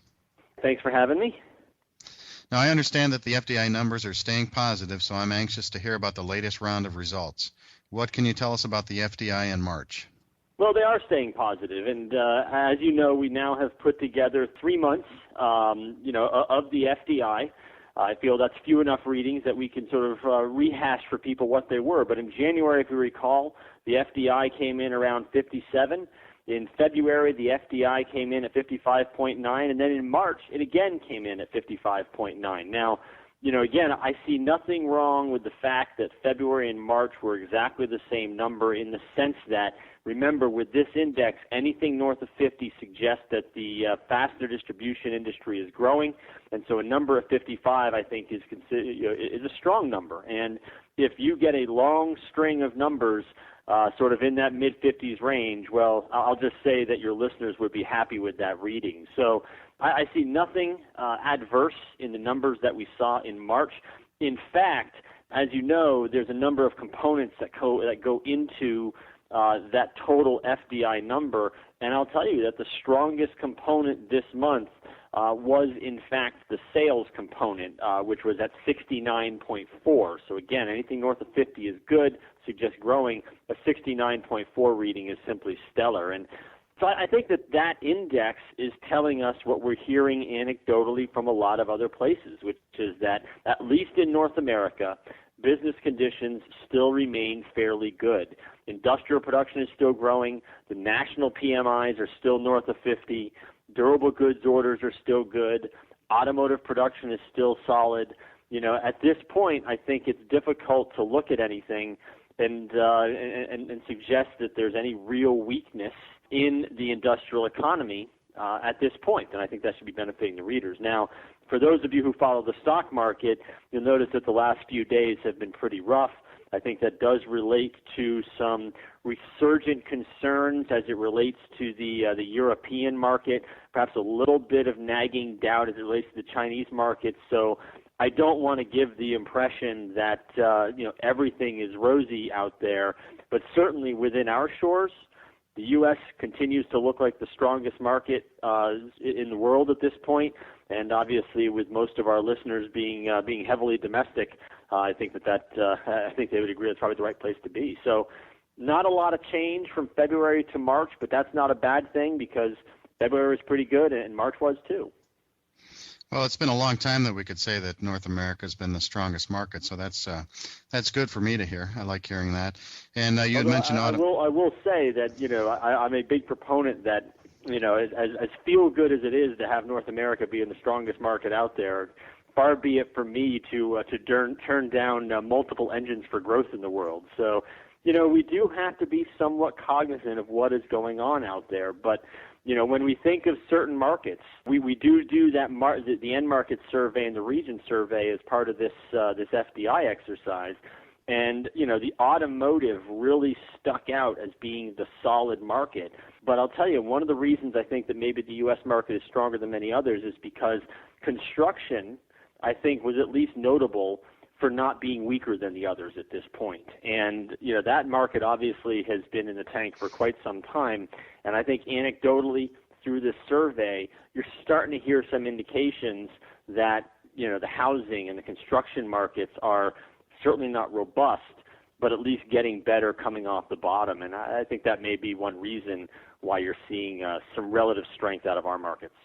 R: Thanks for having me.
N: Now, I understand that the FDI numbers are staying positive, so I'm anxious to hear about the latest round of results. What can you tell us about the FDI in March?
R: Well, they are staying positive, and as you know, we now have put together 3 months, of the FDI. I feel that's few enough readings that we can sort of rehash for people what they were. But in January, if you recall, the FDI came in around 57. In February, the FDI came in at 55.9, and then in March, it again came in at 55.9. Now, again, I see nothing wrong with the fact that February and March were exactly the same number, in the sense that, remember, with this index, anything north of 50 suggests that the fastener distribution industry is growing, and so a number of 55, I think, is a strong number. And if you get a long string of numbers sort of in that mid-50s range, well, I'll just say that your listeners would be happy with that reading. So I see nothing adverse in the numbers that we saw in March. In fact, as you know, there's a number of components that go into that total FDI number, and I'll tell you that the strongest component this month was, in fact, the sales component, which was at 69.4. So again, anything north of 50 is good, suggests growing. A 69.4 reading is simply stellar. And so I think that index is telling us what we're hearing anecdotally from a lot of other places, which is that, at least in North America, business conditions still remain fairly good. Industrial production is still growing. The national PMIs are still north of 50. Durable goods orders are still good. Automotive production is still solid. At this point, I think it's difficult to look at anything and suggest that there's any real weakness in the industrial economy at this point, and I think that should be benefiting the readers. Now, for those of you who follow the stock market, you'll notice that the last few days have been pretty rough. I think that does relate to some resurgent concerns as it relates to the European market, perhaps a little bit of nagging doubt as it relates to the Chinese market. So I don't want to give the impression that everything is rosy out there, but certainly within our shores, the U.S. continues to look like the strongest market in the world at this point, and obviously, with most of our listeners being heavily domestic, I think I think they would agree that's probably the right place to be. So, not a lot of change from February to March, but that's not a bad thing, because February was pretty good and March was too.
N: Well, it's been a long time that we could say that North America has been the strongest market, so that's good for me to hear. I like hearing that. And you had mentioned
R: I will say that I'm a big proponent that as feel good as it is to have North America being the strongest market out there, far be it for me to turn down multiple engines for growth in the world. So we do have to be somewhat cognizant of what is going on out there, but. When we think of certain markets, we do that the end market survey and the region survey as part of this FDI exercise, and the automotive really stuck out as being the solid market. But I'll tell you, one of the reasons I think that maybe the U.S. market is stronger than many others is because construction, I think, was at least notable for not being weaker than the others at this point. And, that market obviously has been in the tank for quite some time. And I think anecdotally through this survey, you're starting to hear some indications that, the housing and the construction markets are certainly not robust, but at least getting better coming off the bottom. And I think that may be one reason why you're seeing some relative strength out of our markets.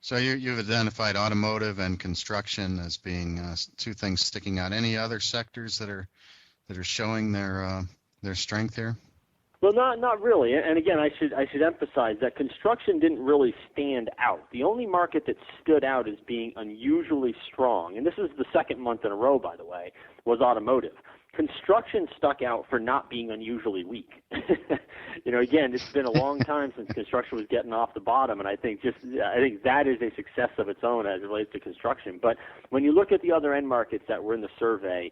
N: So you've identified automotive and construction as being two things sticking out. Any other sectors that are showing their strength here?
R: Well, not really. And again, I should emphasize that construction didn't really stand out. The only market that stood out as being unusually strong, and this is the second month in a row, by the way, was automotive. Construction stuck out for not being unusually weak. Again, it's been a long time since construction was getting off the bottom, and I think that is a success of its own as it relates to construction. But when you look at the other end markets that were in the survey,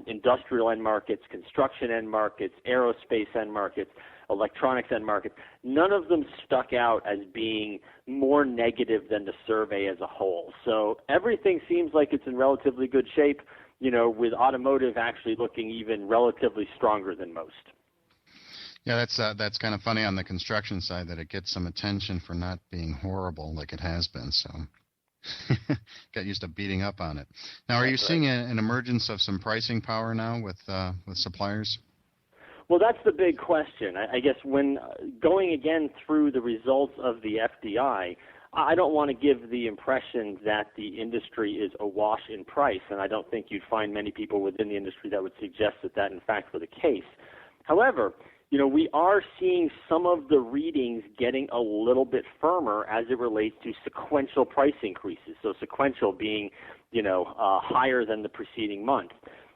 R: industrial end markets, construction end markets, aerospace end markets, electronics end markets, none of them stuck out as being more negative than the survey as a whole. So everything seems like it's in relatively good shape, with automotive actually looking even relatively stronger than most.
N: Yeah, that's kind of funny on the construction side that it gets some attention for not being horrible like it has been. So got used to beating up on it. Now, are you seeing an emergence of some pricing power now with suppliers?
R: Well, that's the big question. I guess when going again through the results of the FDI, I don't want to give the impression that the industry is awash in price, and I don't think you'd find many people within the industry that would suggest that in fact were the case. However, we are seeing some of the readings getting a little bit firmer as it relates to sequential price increases. So sequential being, higher than the preceding month.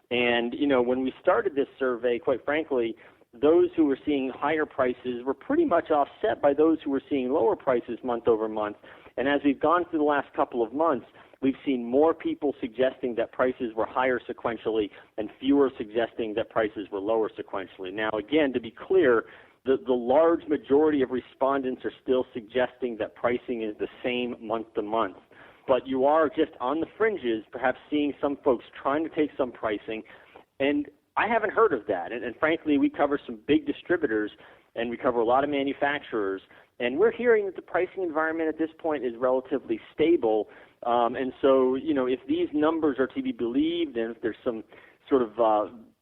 R: And, when we started this survey, quite frankly, those who were seeing higher prices were pretty much offset by those who were seeing lower prices month over month. And as we've gone through the last couple of months, we've seen more people suggesting that prices were higher sequentially and fewer suggesting that prices were lower sequentially. Now, again, to be clear, the large majority of respondents are still suggesting that pricing is the same month to month. But you are just on the fringes, perhaps seeing some folks trying to take some pricing. And I haven't heard of that. And frankly, we cover some big distributors and we cover a lot of manufacturers. And we're hearing that the pricing environment at this point is relatively stable. And so, if these numbers are to be believed and if there's some sort of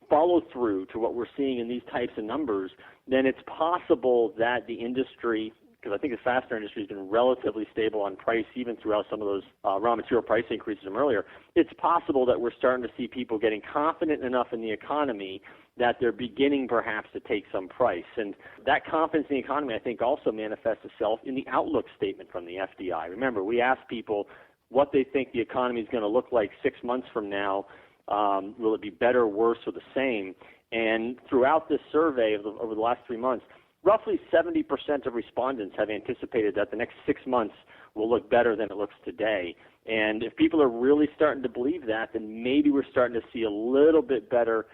R: follow through to what we're seeing in these types of numbers, then it's possible that the industry, because I think the fastener industry has been relatively stable on price even throughout some of those raw material price increases from earlier, it's possible that we're starting to see people getting confident enough in the economy that they're beginning perhaps to take some price. And that confidence in the economy, I think, also manifests itself in the outlook statement from the FDI. Remember, we asked people what they think the economy is going to look like 6 months from now. Will it be better, worse, or the same? And throughout this survey over the last 3 months, roughly 70% of respondents have anticipated that the next 6 months will look better than it looks today. And if people are really starting to believe that, then maybe we're starting to see a little bit better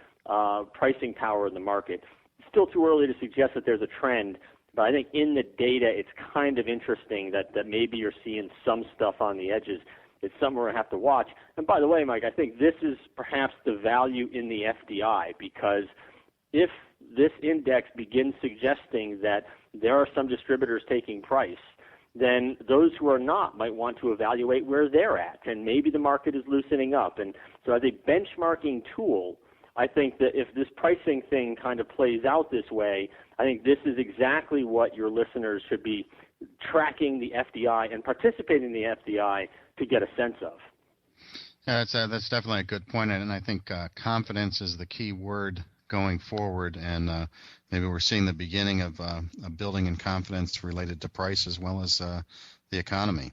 R: pricing power in the market. It's still too early to suggest that there's a trend, but I think in the data it's kind of interesting that maybe you're seeing some stuff on the edges. It's somewhere I have to watch. And by the way, Mike, I think this is perhaps the value in the FDI, because if this index begins suggesting that there are some distributors taking price, then those who are not might want to evaluate where they're at, and maybe the market is loosening up. And so as a benchmarking tool, I think that if this pricing thing kind of plays out this way, I think this is exactly what your listeners should be tracking the FDI and participating in the FDI to get a sense of.
N: Yeah, that's definitely a good point, and I think confidence is the key word going forward, and maybe we're seeing the beginning of a building in confidence related to price as well as the economy.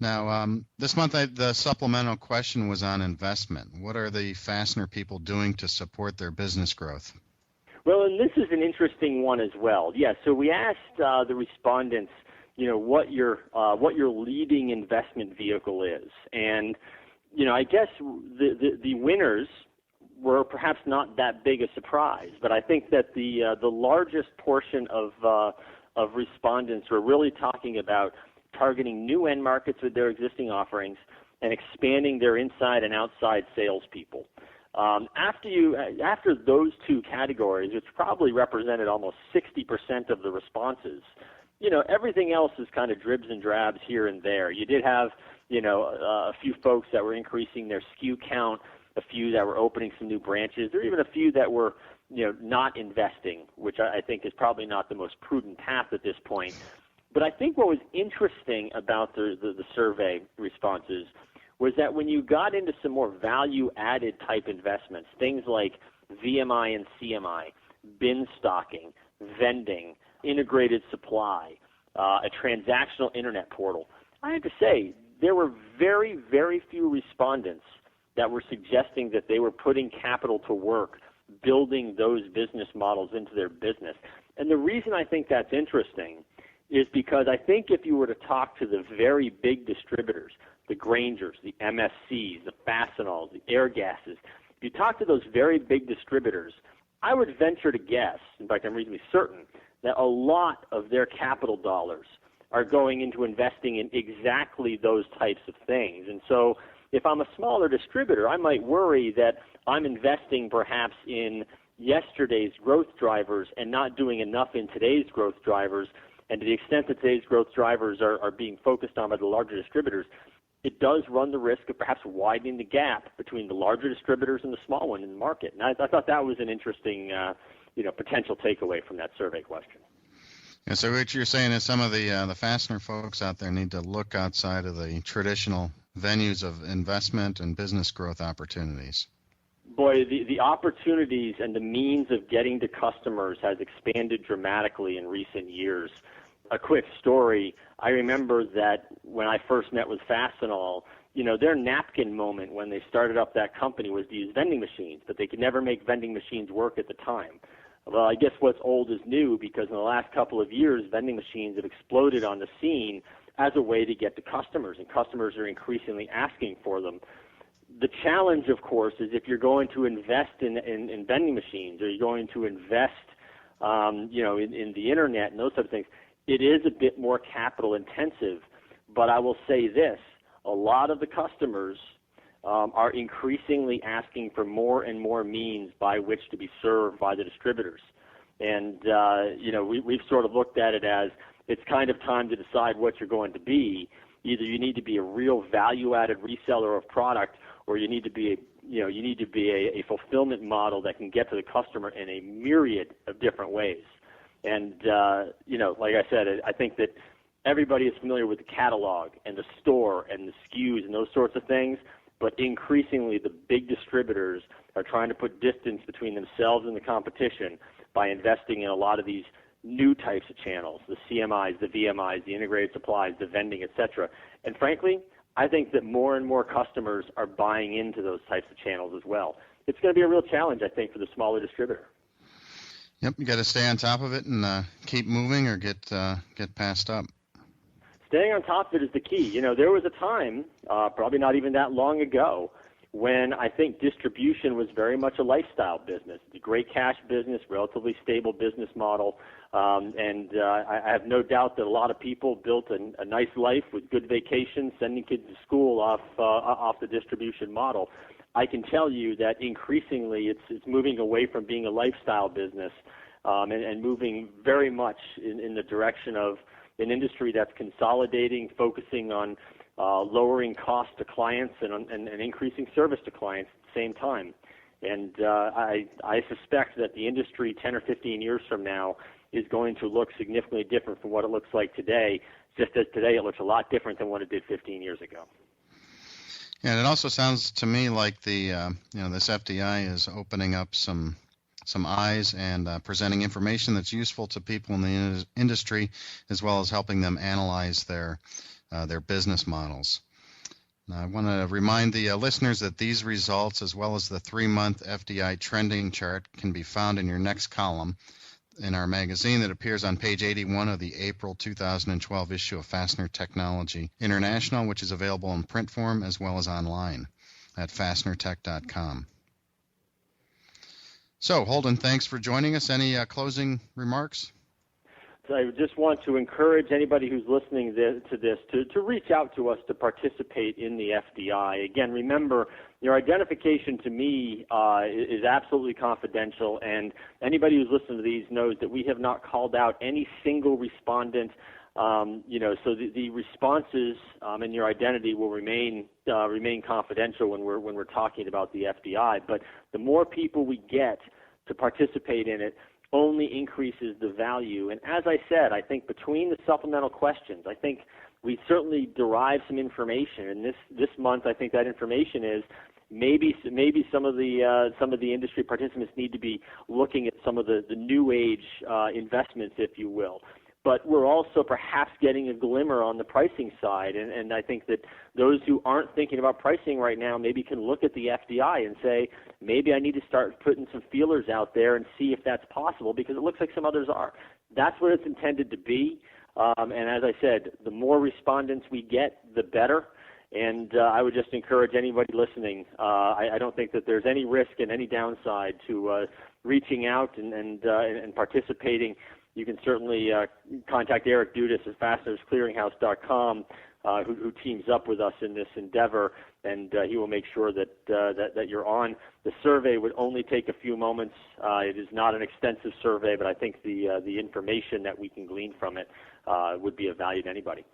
N: Now, this month the supplemental question was on investment. What are the fastener people doing to support their business growth?
R: Well, and this is an interesting one as well. Yeah, so we asked the respondents, what your leading investment vehicle is, and I guess the winners were perhaps not that big a surprise, but I think that the largest portion of respondents were really talking about targeting new end markets with their existing offerings and expanding their inside and outside salespeople. After those two categories, which probably represented almost 60% of the responses, everything else is kind of dribs and drabs here and there. You did have, a few folks that were increasing their SKU count, a few that were opening some new branches, or even a few that were, not investing, which I think is probably not the most prudent path at this point. But I think what was interesting about the survey responses was that when you got into some more value-added type investments, things like VMI and CMI, bin stocking, vending, integrated supply, a transactional internet portal, I have to say there were very, very few respondents that were suggesting that they were putting capital to work, building those business models into their business. And the reason I think that's interesting is because I think if you were to talk to the very big distributors, the Grangers, the MSCs, the Fastenals, the Airgasses, if you talk to those very big distributors, I would venture to guess, in fact I'm reasonably certain, that a lot of their capital dollars are going into investing in exactly those types of things. And so if I'm a smaller distributor, I might worry that I'm investing perhaps in yesterday's growth drivers and not doing enough in today's growth drivers. And to the extent that today's growth drivers are being focused on by the larger distributors, it does run the risk of perhaps widening the gap between the larger distributors and the small one in the market. And I thought that was an interesting potential takeaway from that survey question.
N: Yeah, so what you're saying is some of the fastener folks out there need to look outside of the traditional venues of investment and business growth opportunities.
R: boy, the opportunities and the means of getting to customers has expanded dramatically in recent years. A quick story, I remember that when I first met with Fastenal, their napkin moment when they started up that company was to use vending machines, but they could never make vending machines work at the time. Well, I guess what's old is new, because in the last couple of years, vending machines have exploded on the scene as a way to get to customers, and customers are increasingly asking for them. The challenge, of course, is if you're going to invest in vending machines, or you're going to invest, in the internet and those types of things, it is a bit more capital intensive. But I will say this: a lot of the customers are increasingly asking for more and more means by which to be served by the distributors. And, we've sort of looked at it as it's kind of time to decide what you're going to be. Either you need to be a real value-added reseller of product, or you need to be a fulfillment model that can get to the customer in a myriad of different ways. And, like I said, I think that everybody is familiar with the catalog and the store and the SKUs and those sorts of things, but increasingly the big distributors are trying to put distance between themselves and the competition by investing in a lot of these new types of channels, the CMIs, the VMIs, the integrated supplies, the vending, etc. And frankly, I think that more and more customers are buying into those types of channels as well. It's going to be a real challenge, I think, for the smaller distributor.
N: Yep, you got to stay on top of it and keep moving or get passed up.
R: Staying on top of it is the key. There was a time, probably not even that long ago, when I think distribution was very much a lifestyle business. It's a great cash business, relatively stable business model, and I have no doubt that a lot of people built a nice life with good vacations, sending kids to school off the distribution model. I can tell you that increasingly it's moving away from being a lifestyle business and moving very much in the direction of an industry that's consolidating, focusing on lowering cost to clients and increasing service to clients at the same time. And I suspect that the industry 10 or 15 years from now is going to look significantly different from what it looks like today, just as today it looks a lot different than what it did 15 years ago.
N: Yeah, and it also sounds to me like this FDI is opening up some eyes and presenting information that's useful to people in the industry, as well as helping them analyze their business models. Now, I want to remind the listeners that these results, as well as the 3-month FDI trending chart, can be found in your next column in our magazine that appears on page 81 of the April 2012 issue of Fastener Technology International, which is available in print form as well as online at fastenertech.com. So, Holden, thanks for joining us. Any closing remarks?
R: I just want to encourage anybody who's listening to this to reach out to us to participate in the FDI. Again, remember, your identification to me is absolutely confidential, and anybody who's listening to these knows that we have not called out any single respondent. So the responses and your identity will remain confidential when we're talking about the FDI. But the more people we get to participate in it, only increases the value. And as I said, I think between the supplemental questions, I think we certainly derive some information. And this month, I think that information is maybe some of the industry participants need to be looking at some of the new age investments, if you will. But we're also perhaps getting a glimmer on the pricing side, and I think that those who aren't thinking about pricing right now maybe can look at the FDI and say, maybe I need to start putting some feelers out there and see if that's possible, because it looks like some others are. That's what it's intended to be, and as I said, the more respondents we get, the better. And I would just encourage anybody listening. I don't think that there's any risk and any downside to reaching out and participating. You can certainly contact Eric Dudas at fastenersclearinghouse.com, who teams up with us in this endeavor, and he will make sure that you're on. The survey would only take a few moments. It is not an extensive survey, but I think the information that we can glean from it would be of value to anybody.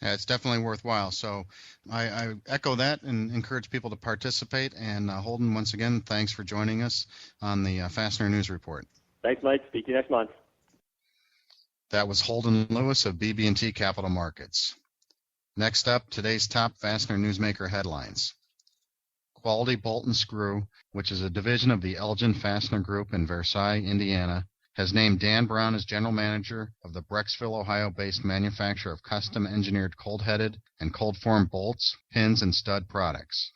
N: Yeah, it's definitely worthwhile. So I echo that and encourage people to participate. And Holden, once again, thanks for joining us on the Fastener News Report.
R: Thanks, Mike. Speak to you next month.
N: That was Holden Lewis of BB&T Capital Markets. Next up, today's top Fastener Newsmaker headlines. Quality Bolt and Screw, which is a division of the Elgin Fastener Group in Versailles, Indiana, has named Dan Brown as general manager of the Brecksville, Ohio-based manufacturer of custom-engineered cold-headed and cold-formed bolts, pins, and stud products.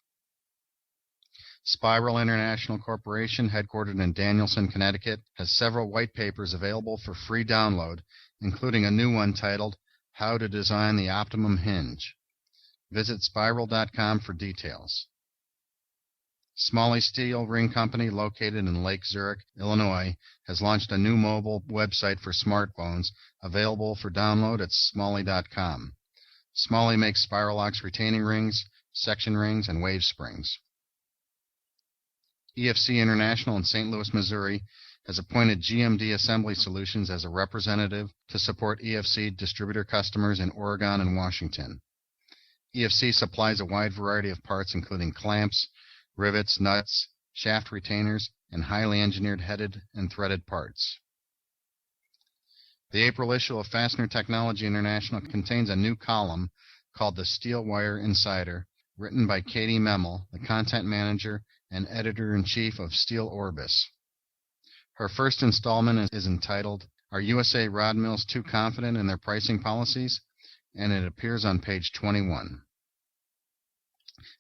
N: Spiral International Corporation, headquartered in Danielson, Connecticut, has several white papers available for free download, including a new one titled How to Design the Optimum Hinge. Visit spiral.com for details. Smalley Steel Ring Company, located in Lake Zurich, Illinois, has launched a new mobile website for smartphones available for download at smalley.com. Smalley makes spiral locks, retaining rings, section rings, and wave springs. EFC International in St. Louis, Missouri, has appointed GMD Assembly Solutions as a representative to support EFC distributor customers in Oregon and Washington. EFC supplies a wide variety of parts, including clamps, rivets, nuts, shaft retainers, and highly engineered headed and threaded parts. The April issue of Fastener Technology International contains a new column called The Steel Wire Insider, written by Katie Memel, the content manager and editor-in-chief of Steel Orbis. Her first installment is entitled, Are USA Rod Mills Too Confident in Their Pricing Policies? And it appears on page 21.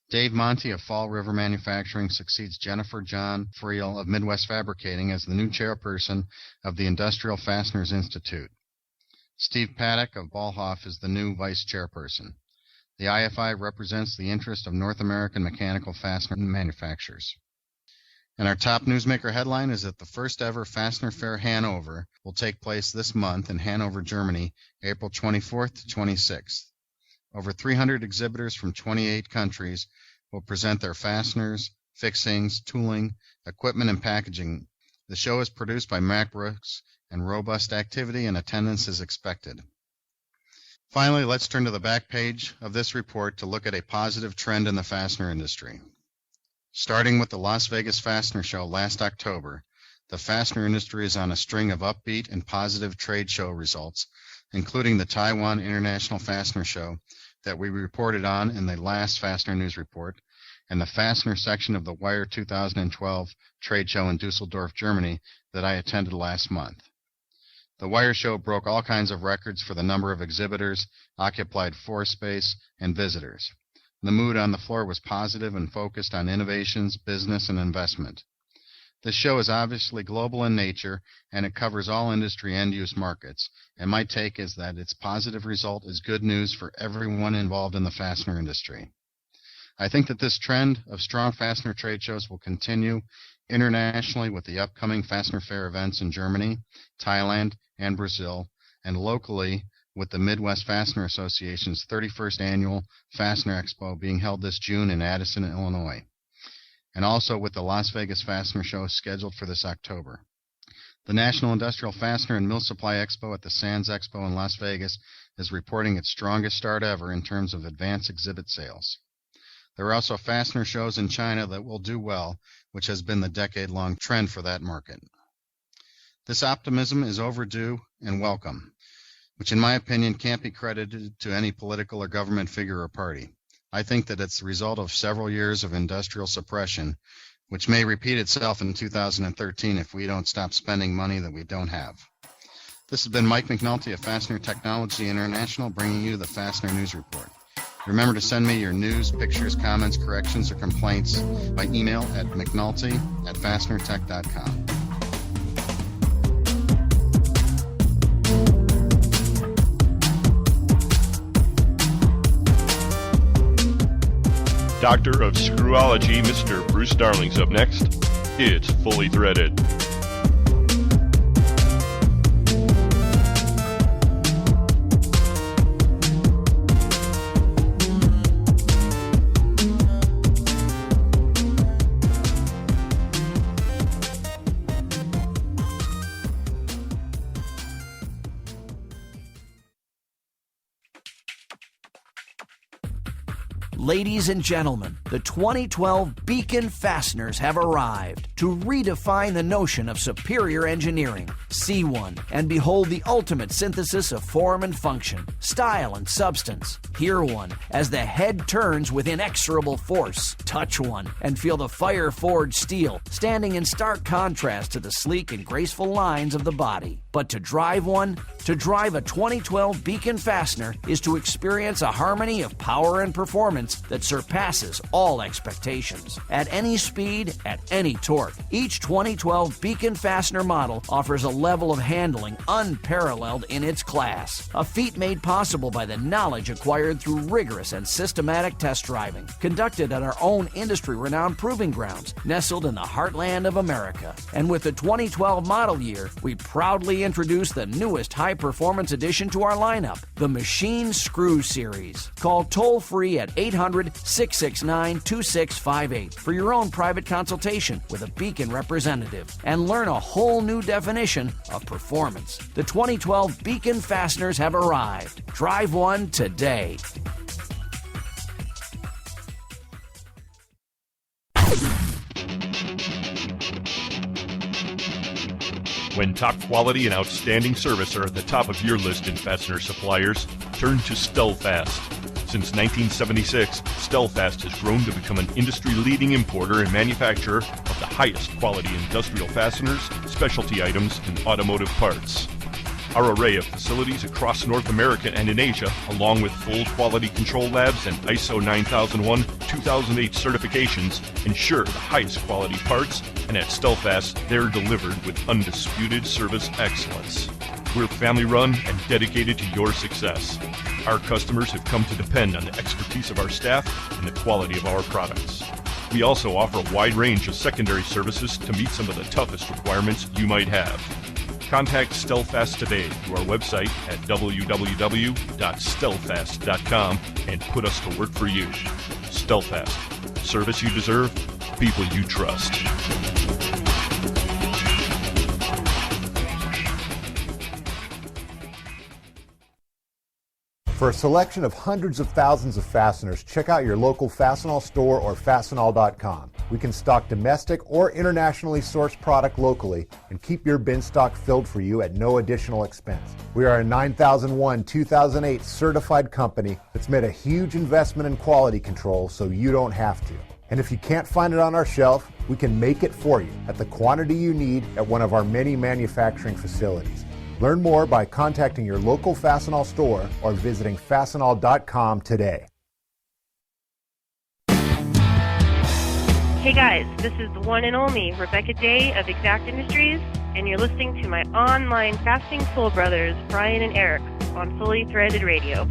N: Dave Monty of Fall River Manufacturing succeeds Jennifer John Friel of Midwest Fabricating as the new chairperson of the Industrial Fasteners Institute. Steve Paddock of Ballhoff is the new vice chairperson. The IFI represents the interest of North American mechanical fastener manufacturers. And our top newsmaker headline is that the first ever Fastener Fair Hanover will take place this month in Hanover, Germany, April 24th to 26th. Over 300 exhibitors from 28 countries will present their fasteners, fixings, tooling, equipment, and packaging. The show is produced by Mack Brooks, and robust activity and attendance is expected. Finally, let's turn to the back page of this report to look at a positive trend in the fastener industry. Starting with the Las Vegas Fastener Show last October, the fastener industry is on a string of upbeat and positive trade show results, including the Taiwan International Fastener Show that we reported on in the last Fastener News Report, and the Fastener section of the Wire 2012 trade show in Dusseldorf, Germany, that I attended last month. The Wire show broke all kinds of records for the number of exhibitors, occupied floor space, and visitors. The mood on the floor was positive and focused on innovations, business, and investment. This show is obviously global in nature, and it covers all industry end-use markets, and my take is that its positive result is good news for everyone involved in the fastener industry. I think that this trend of strong fastener trade shows will continue internationally with the upcoming Fastener Fair events in Germany, Thailand, and Brazil, and locally with the Midwest Fastener Association's 31st Annual Fastener Expo being held this June in Addison, Illinois, and also with the Las Vegas Fastener Show scheduled for this October. The National Industrial Fastener and Mill Supply Expo at the Sands Expo in Las Vegas is reporting its strongest start ever in terms of advanced exhibit sales. There are also fastener shows in China that will do well, which has been the decade-long trend for that market. This optimism is overdue and welcome, which in my opinion can't be credited to any political or government figure or party. I think that it's the result of several years of industrial suppression, which may repeat itself in 2013 if we don't stop spending money that we don't have. This has been Mike McNulty of Fastener Technology International, bringing you the Fastener News Report. Remember to send me your news, pictures, comments, corrections, or complaints by email at mcnulty@fastenertech.com.
H: Doctor of Screwology, Mr. Bruce Darling's up next. It's Fully Threaded.
S: Ladies and gentlemen, the 2012 Beacon Fasteners have arrived to redefine the notion of superior engineering. See one and behold the ultimate synthesis of form and function, style and substance. Hear one as the head turns with inexorable force. Touch one and feel the fire-forged steel standing in stark contrast to the sleek and graceful lines of the body. But to drive one, to drive a 2012 Beacon Fastener is to experience a harmony of power and performance that surpasses all expectations. At any speed, at any torque, each 2012 Beacon Fastener model offers a level of handling unparalleled in its class, a feat made possible by the knowledge acquired through rigorous and systematic test driving, conducted at our own industry-renowned proving grounds, nestled in the heartland of America. And with the 2012 model year, we proudly introduce the newest high-performance addition to our lineup, the Machine Screw Series. Call toll-free at 800-669-2658 for your own private consultation with a Beacon representative and learn a whole new definition of performance. The 2012 Beacon Fasteners have arrived. Drive one today.
H: When top quality and outstanding service are at the top of your list in fastener suppliers, turn to Stellfast. Since 1976, Stellfast has grown to become an industry-leading importer and manufacturer of the highest quality industrial fasteners, specialty items, and automotive parts. Our array of facilities across North America and in Asia, along with full quality control labs and ISO 9001-2008 certifications, ensure the highest quality parts, and at Stellfast, they're delivered with undisputed service excellence. We're family-run and dedicated to your success. Our customers have come to depend on the expertise of our staff and the quality of our products. We also offer a wide range of secondary services to meet some of the toughest requirements you might have. Contact Stellfast today through our website at www.stellfast.com and put us to work for you. Stellfast. Service you deserve, people you trust.
T: For a selection of hundreds of thousands of fasteners, check out your local Fastenal store or Fastenal.com. We can stock domestic or internationally sourced product locally and keep your bin stock filled for you at no additional expense. We are a 9001-2008 certified company that's made a huge investment in quality control so you don't have to. And if you can't find it on our shelf, we can make it for you at the quantity you need at one of our many manufacturing facilities. Learn more by contacting your local Fastenal store or visiting Fastenal.com today.
U: Hey guys, this is the one and only Rebecca Day of Exact Industries, and you're listening to my online fasting soul brothers, Brian and Eric, on Fully Threaded Radio.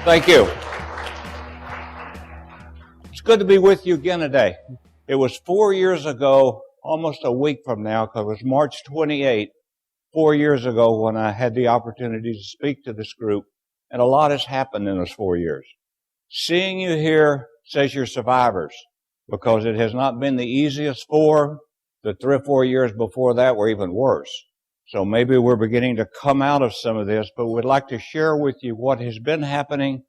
V: Thank you. It's good to be with you again today. It was 4 years ago, almost a week from now, because it was March 28, 4 years ago when I had the opportunity to speak to this group, and a lot has happened in those 4 years. Seeing you here says you're survivors, because it has not been the easiest four. The 3 or 4 years before that were even worse. So maybe we're beginning to come out of some of this, but we'd like to share with you what has been happening,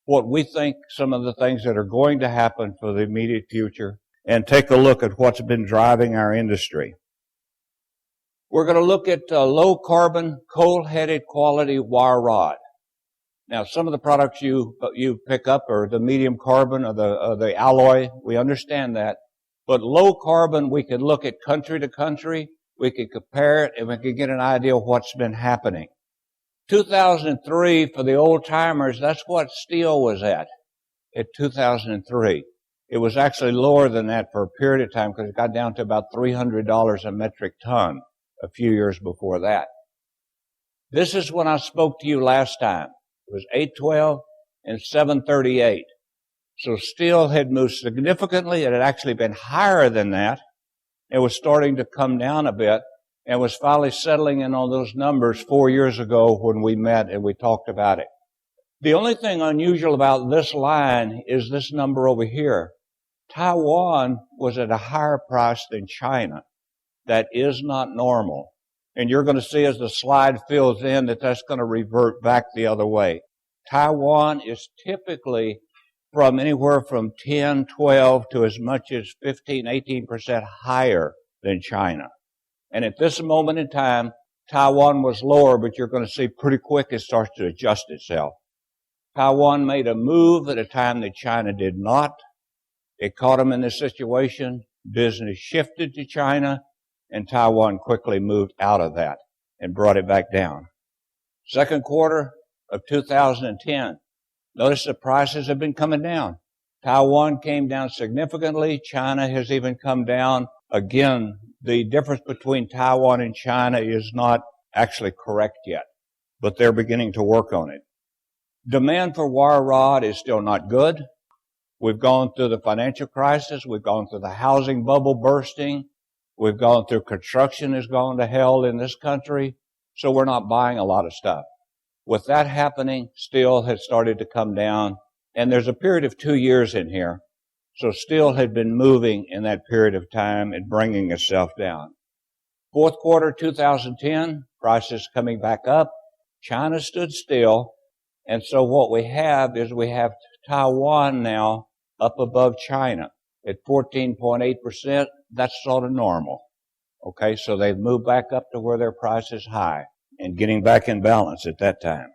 V: what we think some of the things that are going to happen for the immediate future, and take a look at what's been driving our industry. We're going to look at low-carbon, cold-headed quality wire rod. Now, some of the products you pick up are the medium carbon or the alloy. We understand that. But low carbon, we can look at country to country. We can compare it, and we can get an idea of what's been happening. 2003, for the old-timers, that's what steel was at 2003. It was actually lower than that for a period of time because it got down to about $300 a metric ton a few years before that. This is when I spoke to you last time. It was 812 and 738. So steel had moved significantly. It had actually been higher than that. It was starting to come down a bit and was finally settling in on those numbers 4 years ago when we met and we talked about it. The only thing unusual about this line is this number over here. Taiwan was at a higher price than China. That is not normal. And you're going to see as the slide fills in that that's going to revert back the other way. Taiwan is typically from anywhere from 10, 12 to as much as 15, 18% higher than China. And at this moment in time, Taiwan was lower, but you're going to see pretty quick it starts to adjust itself. Taiwan made a move at a time that China did not. It caught them in this situation. Business shifted to China, and Taiwan quickly moved out of that and brought it back down. Second quarter of 2010, notice the prices have been coming down. Taiwan came down significantly. China has even come down. Again, the difference between Taiwan and China is not actually correct yet, but they're beginning to work on it. Demand for wire rod is still not good. We've gone through the financial crisis. We've gone through the housing bubble bursting. We've gone through construction has gone to hell in this country. So we're not buying a lot of stuff. With that happening, steel has started to come down. And there's a period of 2 years in here. So steel had been moving in that period of time and bringing itself down. Fourth quarter 2010, prices coming back up. China stood still. And so what we have is we have Taiwan now up above China at 14.8%. That's sort of normal. Okay, so they've moved back up to where their price is high and getting back in balance at that time.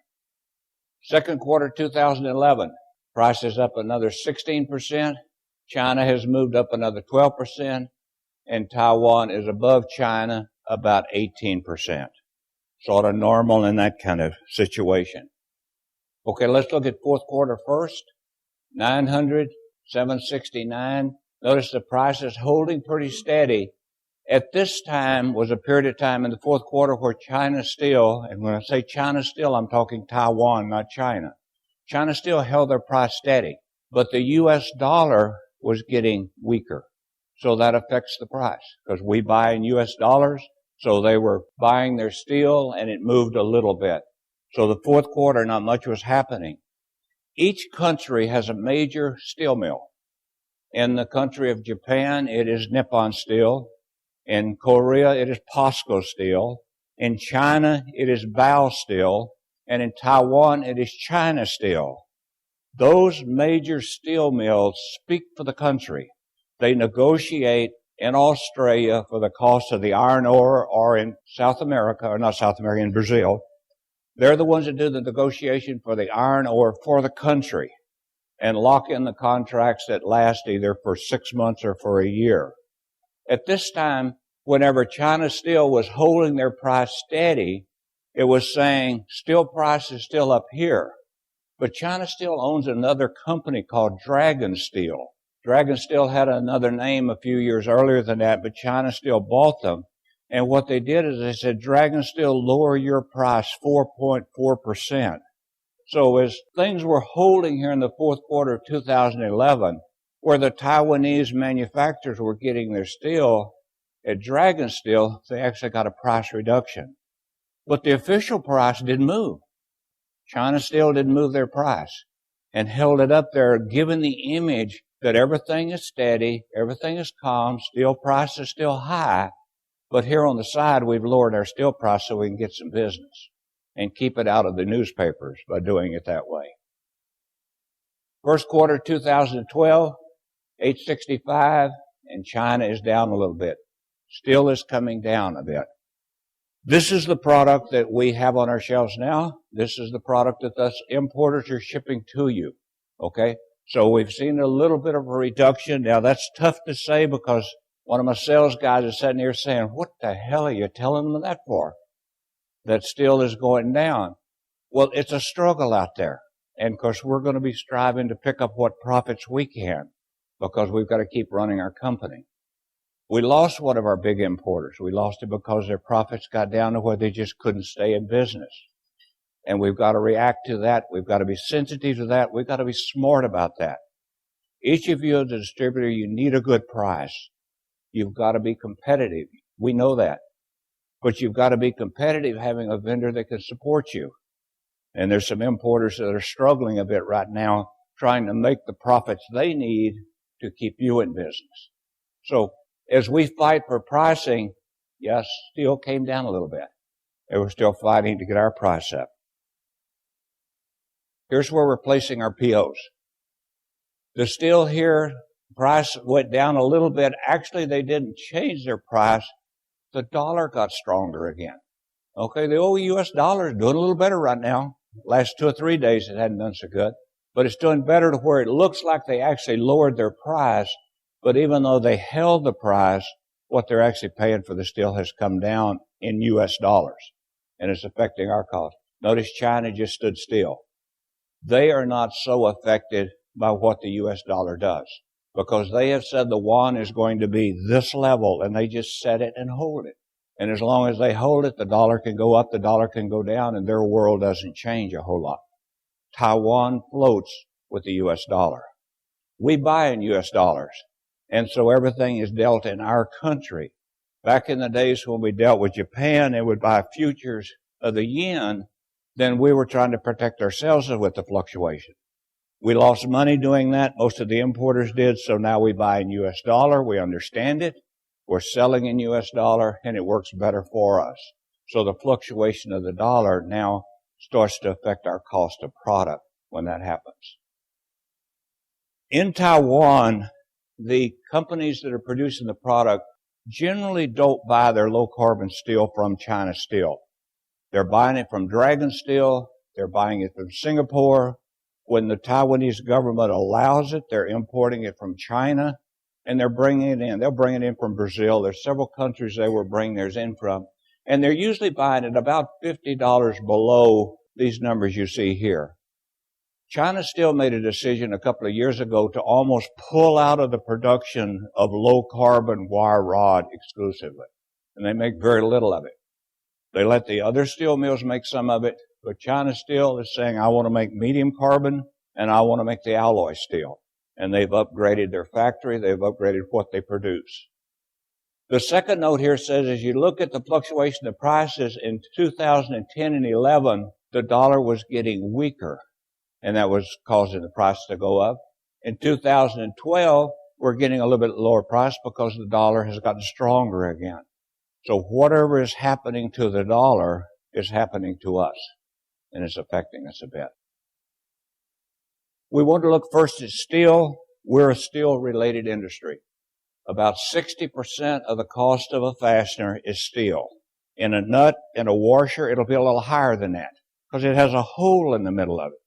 V: Second quarter 2011, prices up another 16%. China has moved up another 12%, and Taiwan is above China about 18%. Sort of normal in that kind of situation. Okay, let's look at fourth quarter first. 900, 769. Notice the price is holding pretty steady. At this time was a period of time in the fourth quarter where China Steel, and when I say China Steel, I'm talking Taiwan, not China. China Steel held their price steady, but the U.S. dollar was getting weaker. So that affects the price because we buy in U.S. dollars. So they were buying their steel and it moved a little bit. So the fourth quarter, not much was happening. Each country has a major steel mill. In the country of Japan, it is Nippon Steel. In Korea, it is POSCO Steel. In China, it is Bao Steel. And in Taiwan, it is China Steel. Those major steel mills speak for the country. They negotiate in Australia for the cost of the iron ore, or in South America, or not South America, in Brazil. They're the ones that do the negotiation for the iron ore for the country and lock in the contracts that last either for 6 months or for a year. At this time, whenever China Steel was holding their price steady, it was saying steel price is still up here. But China Steel owns another company called Dragon Steel. Dragon Steel had another name a few years earlier than that, but China Steel bought them. And what they did is they said, Dragon Steel, lower your price 4.4%. So as things were holding here in the fourth quarter of 2011, where the Taiwanese manufacturers were getting their steel, at Dragon Steel, they actually got a price reduction. But the official price didn't move. China Steel didn't move their price and held it up there, giving the image that everything is steady, everything is calm, steel price is still high, but here on the side we've lowered our steel price so we can get some business and keep it out of the newspapers by doing it that way. First quarter 2012, 865, and China is down a little bit. Steel is coming down a bit. This is the product that we have on our shelves now. This is the product that the importers are shipping to you. Okay? So we've seen a little bit of a reduction. Now that's tough to say because one of my sales guys is sitting here saying, what the hell are you telling them that for? That steel is going down. Well, it's a struggle out there. And of course we're going to be striving to pick up what profits we can because we've got to keep running our company. We lost one of our big importers. We lost it because their profits got down to where they just couldn't stay in business. And we've got to react to that. We've got to be sensitive to that. We've got to be smart about that. Each of you as a distributor, you need a good price. You've got to be competitive. We know that. But you've got to be competitive having a vendor that can support you. And there's some importers that are struggling a bit right now trying to make the profits they need to keep you in business. So as we fight for pricing, Yes, steel came down a little bit. And we're still fighting to get our price up. Here's where we're placing our POs. The steel here, price went down a little bit. Actually, they didn't change their price. The dollar got stronger again. Okay, the old U.S. dollar is doing a little better right now. Last 2 or 3 days it hadn't done so good. But it's doing better to where it looks like they actually lowered their price. But even though they held the price, what they're actually paying for the steel has come down in U.S. dollars. And it's affecting our cost. Notice China just stood still. They are not so affected by what the U.S. dollar does, because they have said the yuan is going to be this level, and they just set it and hold it. And as long as they hold it, the dollar can go up, the dollar can go down, and their world doesn't change a whole lot. Taiwan floats with the U.S. dollar. We buy in U.S. dollars, and so everything is dealt in our country. Back in the days when we dealt with Japan and would buy futures of the yen, then we were trying to protect ourselves with the fluctuation. We lost money doing that. Most of the importers did. So now we buy in U.S. dollar. We understand it. We're selling in U.S. dollar, and it works better for us. So the fluctuation of the dollar now starts to affect our cost of product when that happens. In Taiwan, the companies that are producing the product generally don't buy their low-carbon steel from China Steel. They're buying it from Dragon Steel. They're buying it from Singapore. When the Taiwanese government allows it, they're importing it from China, and they're bringing it in. They'll bring it in from Brazil. There's several countries they will bring theirs in from, and they're usually buying it about $50 below these numbers you see here. China Steel made a decision a couple of years ago to almost pull out of the production of low-carbon wire rod exclusively, and they make very little of it. They let the other steel mills make some of it, but China Steel is saying, I want to make medium carbon, and I want to make the alloy steel. And they've upgraded their factory. They've upgraded what they produce. The second note here says, as you look at the fluctuation of prices in 2010 and 11, the dollar was getting weaker, and that was causing the price to go up. In 2012, we're getting a little bit lower price because the dollar has gotten stronger again. So whatever is happening to the dollar is happening to us, and it's affecting us a bit. We want to look first at steel. We're a steel-related industry. About 60% of the cost of a fastener is steel. In a nut, in a washer, it'll be a little higher than that because it has a hole in the middle of it.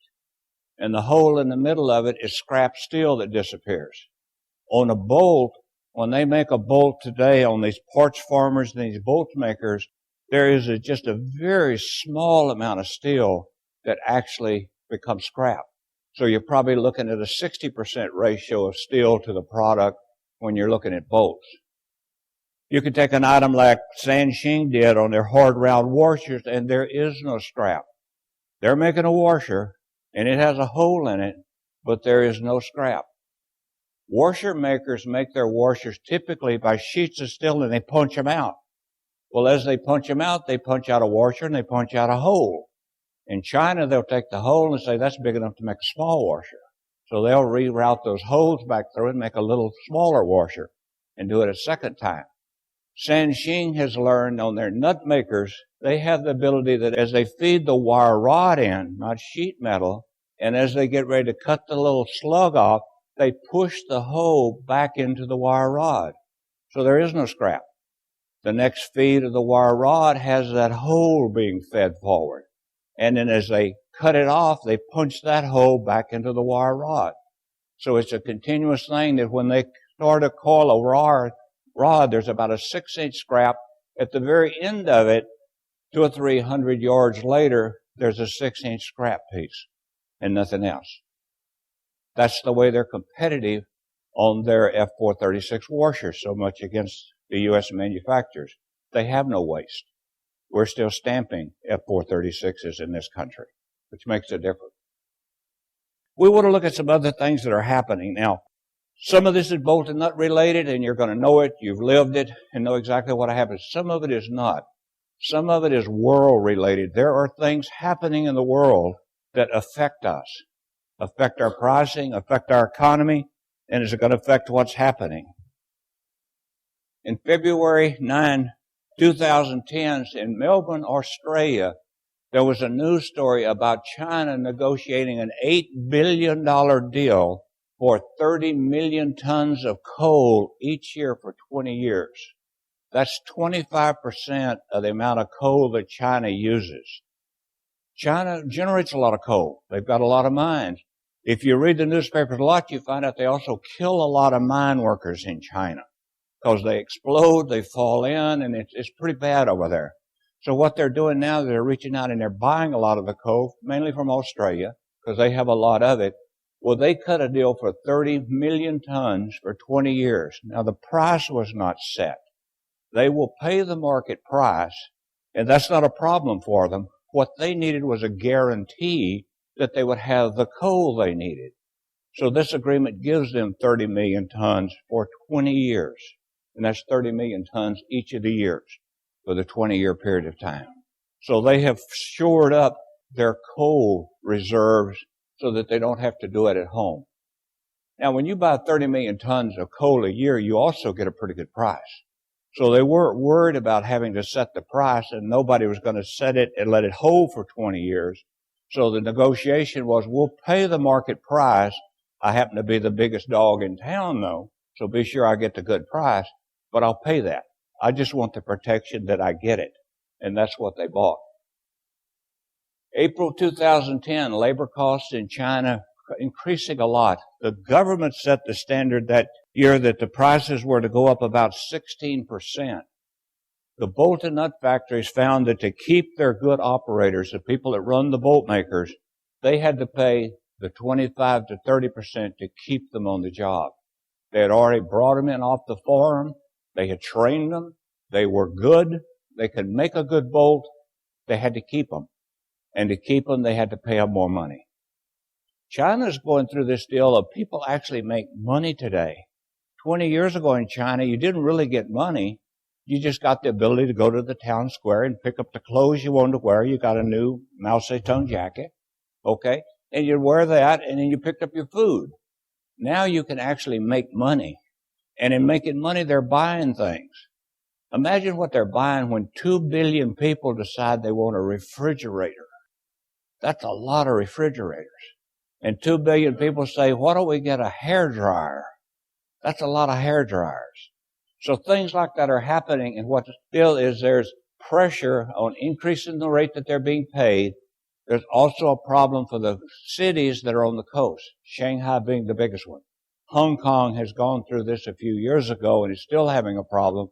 V: And the hole in the middle of it is scrap steel that disappears. On a bolt, when they make a bolt today on these parts farmers and these bolt makers, there is just a very small amount of steel that actually becomes scrap. So you're probably looking at a 60% ratio of steel to the product when you're looking at bolts. You can take an item like Sanxing did on their hard round washers, and there is no scrap. They're making a washer, and it has a hole in it, but there is no scrap. Washer makers make their washers typically by sheets of steel, and they punch them out. Well, as they punch them out, they punch out a washer and they punch out a hole. In China, they'll take the hole and say that's big enough to make a small washer. So they'll reroute those holes back through and make a little smaller washer and do it a second time. Sanxing has learned on their nut makers, they have the ability that as they feed the wire rod in, not sheet metal, and as they get ready to cut the little slug off, they push the hole back into the wire rod. So there is no scrap. The next feed of the wire rod has that hole being fed forward. And then as they cut it off, they punch that hole back into the wire rod. So it's a continuous thing that when they start to coil a rod, there's about a 6-inch scrap. At the very end of it, 200 or 300 yards later, there's a 6-inch scrap piece and nothing else. That's the way they're competitive on their F436 washers so much against the U.S. manufacturers. They have no waste. We're still stamping F436s in this country, which makes a difference. We want to look at some other things that are happening. Now, some of this is bolt and nut related, and you're going to know it. You've lived it and know exactly what happens. Some of it is not. Some of it is world related. There are things happening in the world that affect us, affect our pricing, affect our economy, and is going to affect what's happening. In February 9, 2010s in Melbourne, Australia, there was a news story about China negotiating an $8 billion deal for 30 million tons of coal each year for 20 years. That's 25% of the amount of coal that China uses. China generates a lot of coal. They've got a lot of mines. If you read the newspapers a lot, you find out they also kill a lot of mine workers in China because they explode, they fall in, and it's pretty bad over there. So what they're doing now, they're reaching out and they're buying a lot of the coal, mainly from Australia, because they have a lot of it. Well, they cut a deal for 30 million tons for 20 years. Now, the price was not set. They will pay the market price, and that's not a problem for them. What they needed was a guarantee that they would have the coal they needed. So this agreement gives them 30 million tons for 20 years. And that's 30 million tons each of the years for the 20-year period of time. So they have shored up their coal reserves so that they don't have to do it at home. Now, when you buy 30 million tons of coal a year, you also get a pretty good price. So they weren't worried about having to set the price, and nobody was going to set it and let it hold for 20 years. So the negotiation was, we'll pay the market price. I happen to be the biggest dog in town, though, so be sure I get the good price, but I'll pay that. I just want the protection that I get it. And that's what they bought. April 2010, labor costs in China increasing a lot. The government set the standard that year that the prices were to go up about 16%. The bolt and nut factories found that to keep their good operators, the people that run the bolt makers, they had to pay the 25 to 30% to keep them on the job. They had already brought them in off the farm. They had trained them. They were good. They could make a good bolt. They had to keep them. And to keep them, they had to pay them more money. China's going through this deal of people actually make money today. 20 years ago in China, you didn't really get money. You just got the ability to go to the town square and pick up the clothes you wanted to wear. You got a new Mao Zedong jacket, okay? And you'd wear that, and then you picked up your food. Now you can actually make money. And in making money, they're buying things. Imagine what they're buying when 2 billion people decide they want a refrigerator. That's a lot of refrigerators. And 2 billion people say, why don't we get a hairdryer? That's a lot of hair dryers. So things like that are happening, and what still is there's pressure on increasing the rate that they're being paid. There's also a problem for the cities that are on the coast, Shanghai being the biggest one. Hong Kong has gone through this a few years ago and is still having a problem.